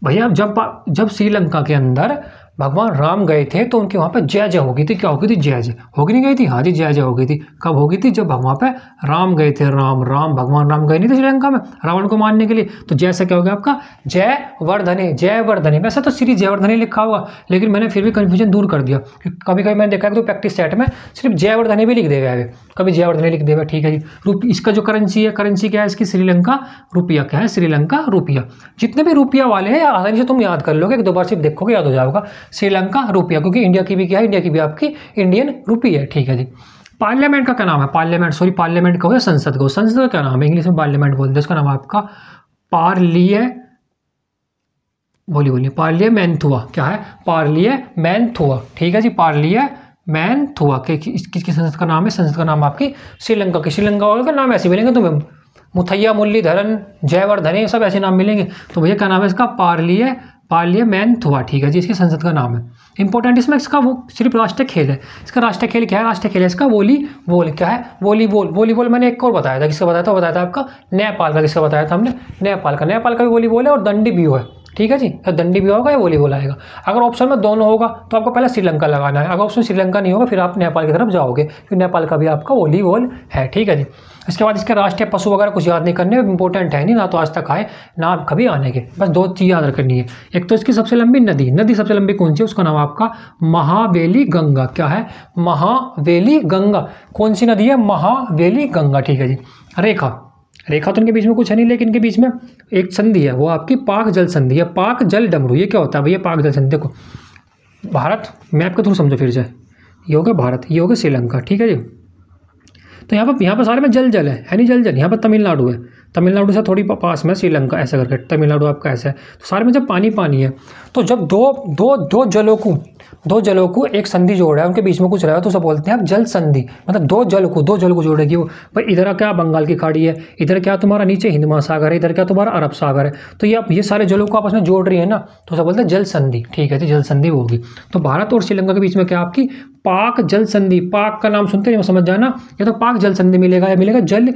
भैया जब श्रीलंका के अंदर भगवान राम गए थे तो उनके वहाँ पे जय जय हो गई थी। क्या हो गई थी? जय जय होगी नहीं गई थी? हाँ जी, जय जय हो गई थी। कब हो गई थी? जब वहाँ पे राम गए थे। भगवान राम गए नहीं थे श्रीलंका में रावण को मारने के लिए, तो जय से क्या हो गया आपका? जयवर्धने। जयवर्धने। वैसे तो श्री जयवर्धने लिखा हुआ, लेकिन मैंने फिर भी कन्फ्यूजन दूर कर दिया। कभी कभी मैंने देखा है तो प्रैक्टिस सेट में सिर्फ जयवर्धने भी लिख देगा है, कभी जयवर्धने लिख देगा। ठीक है जी। इसका जो करेंसी है, करेंसी क्या है इसकी? श्रीलंका रुपया। क्या है? श्रीलंका रुपया। जितने भी रुपया वाले हैं आसानी से तुम याद कर लोगे, एक दो बार सिर्फ देखोगे याद हो जाएगा श्रीलंका रुपया, क्योंकि इंडिया की भी क्या है? इंडिया की भी आपकी इंडियन रुपी है। ठीक है जी। पार्लियामेंट का क्या नाम है? पार्लियामेंट का हो या संसद का हो? संसद का क्या नाम है? इंग्लिश में पार्लियामेंट बोलते हैं, उसका नाम है आपका पार्लियामेंथुआ। क्या है? पार्लियामेंथुआ। ठीक है जी, पार्लियामेंथुआ। किसकी संसद का नाम है? संसद का नाम आपकी श्रीलंका की। श्रीलंका वालों का नाम ऐसे मिलेंगे तुम्हें, मुथैया, मुरलीधरन, जयवर्धने, सब ऐसे नाम मिलेंगे। तो भैया क्या नाम है इसका? पार्लियामेंथुआ। ठीक है जी, इसकी संसद का नाम है। इंपॉर्टेंट इसमें इसका वो सिर्फ राष्ट्रीय खेल है। इसका राष्ट्रीय खेल क्या है? राष्ट्रीय खेल है इसका वॉलीबॉल। क्या है? वॉलीबॉल मैंने एक और बताया था। किसका बताया था आपका? नेपाल का। किसका बताया था हमने? नेपाल का भी वॉलीबॉल है और दंडी भी है। ठीक है जी, तो दंडी भी होगा या वॉलीबॉल आएगा। अगर ऑप्शन में दोनों होगा तो आपको पहले श्रीलंका लगाना है, अगर ऑप्शन श्रीलंका नहीं होगा फिर आप नेपाल की तरफ जाओगे, क्योंकि नेपाल का भी आपका वॉलीबॉल है। ठीक है जी। इसके बाद इसके राष्ट्रीय पशु वगैरह कुछ याद नहीं करने, इंपॉर्टेंट है नहीं, ना तो आज तक आए ना कभी आने के। बस दो चीज़ याद रखनी है। एक तो इसकी सबसे लंबी नदी सबसे लंबी कौन सी है? उसका नाम आपका महावेली गंगा। क्या है? महावेली गंगा। कौन सी नदी है? महावेली गंगा। ठीक है जी। रेखा तो इनके बीच में कुछ है नहीं, लेकिन इनके बीच में एक संधि है, वो आपकी पाक जल संधि है। पाक जल डमरू। ये क्या होता है भैया? पाक जल संधि। देखो भारत मैप के थ्रू समझो फिर से। ये हो गया भारत, ये हो गया श्रीलंका। ठीक है जी। तो यहाँ पर सारे में जल है नहीं? जल। यहाँ पर तमिलनाडु है, तमिलनाडु से थोड़ी पास में श्रीलंका, ऐसा करके तमिलनाडु आपका ऐसा है। तो सारे में जब पानी है, तो जब दो जलों को एक संधि जोड़ है, उनके बीच में कुछ रहा है तो उसे बोलते हैं आप जल संधि। मतलब दो जल को जोड़ेगी वो। भाई इधर क्या बंगाल की खाड़ी है, इधर क्या तुम्हारा नीचे हिंद महासागर है, इधर क्या तुम्हारा अरब सागर है, तो ये सारे जलों को आपस में जोड़ रही है ना, तो उसे बोलते हैं जल संधि। ठीक है जी, जल संधि होगी। तो भारत और श्रीलंका के बीच में क्या आपकी पाक जल संधि। पाक का नाम सुनते नहीं समझ जाना, या तो पाक जल संधि मिलेगा या मिलेगा जल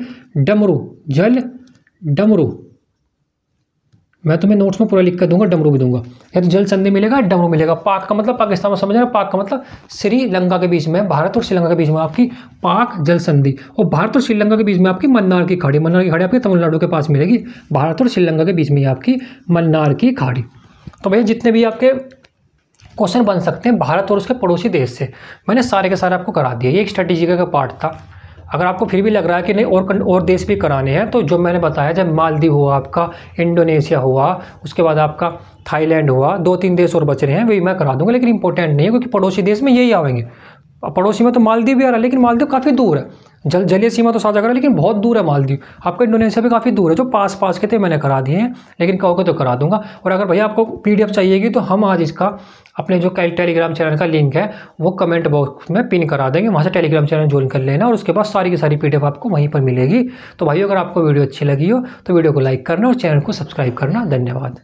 डमरू। मैं तुम्हें नोट्स में पूरा लिख कर दूंगा, डमरू भी दूंगा। या तो जल संधि मिलेगा, डमरू मिलेगा। पाक का मतलब पाकिस्तान में समझ रहे हो? पाक का मतलब श्रीलंका के बीच में, भारत और श्रीलंका के बीच में आपकी पाक जल संधि। और भारत और श्रीलंका के बीच में आपकी मन्नार की खाड़ी आपकी तमिलनाडु के पास मिलेगी। भारत और श्रीलंका के बीच में आपकी मन्नार की खाड़ी। तो भैया जितने भी आपके क्वेश्चन बन सकते हैं भारत और उसके पड़ोसी देश से, मैंने सारे के सारे आपको करा दिया। ये एक स्ट्रेटेजी का पार्ट था। अगर आपको फिर भी लग रहा है कि नहीं और देश भी कराने हैं, तो जो मैंने बताया, जब मालदीव हुआ आपका, इंडोनेशिया हुआ, उसके बाद आपका थाईलैंड हुआ, 2-3 देश और बच रहे हैं, वही मैं करा दूंगा। लेकिन इंपॉर्टेंट नहीं है, क्योंकि पड़ोसी देश में यही आएंगे। पड़ोसी में तो मालदीव भी आ रहा है, लेकिन मालदीव काफ़ी दूर है। जलीय सीमा तो साझा करा, लेकिन बहुत दूर है मालदीव। आपका इंडोनेशिया भी काफ़ी दूर है। जो पास के थे मैंने करा दिए हैं, लेकिन कहोगे तो करा दूंगा। और अगर भैया आपको PDF चाहिएगी तो हम आज इसका अपने जो टेलीग्राम चैनल का लिंक है वो कमेंट बॉक्स में पिन करा देंगे, वहाँ से टेलीग्राम चैनल ज्वाइन कर लेना, और उसके बाद सारी की सारी PDF आपको वहीं पर मिलेगी। तो भाई अगर आपको वीडियो अच्छी लगी हो तो वीडियो को लाइक करना और चैनल को सब्सक्राइब करना। धन्यवाद।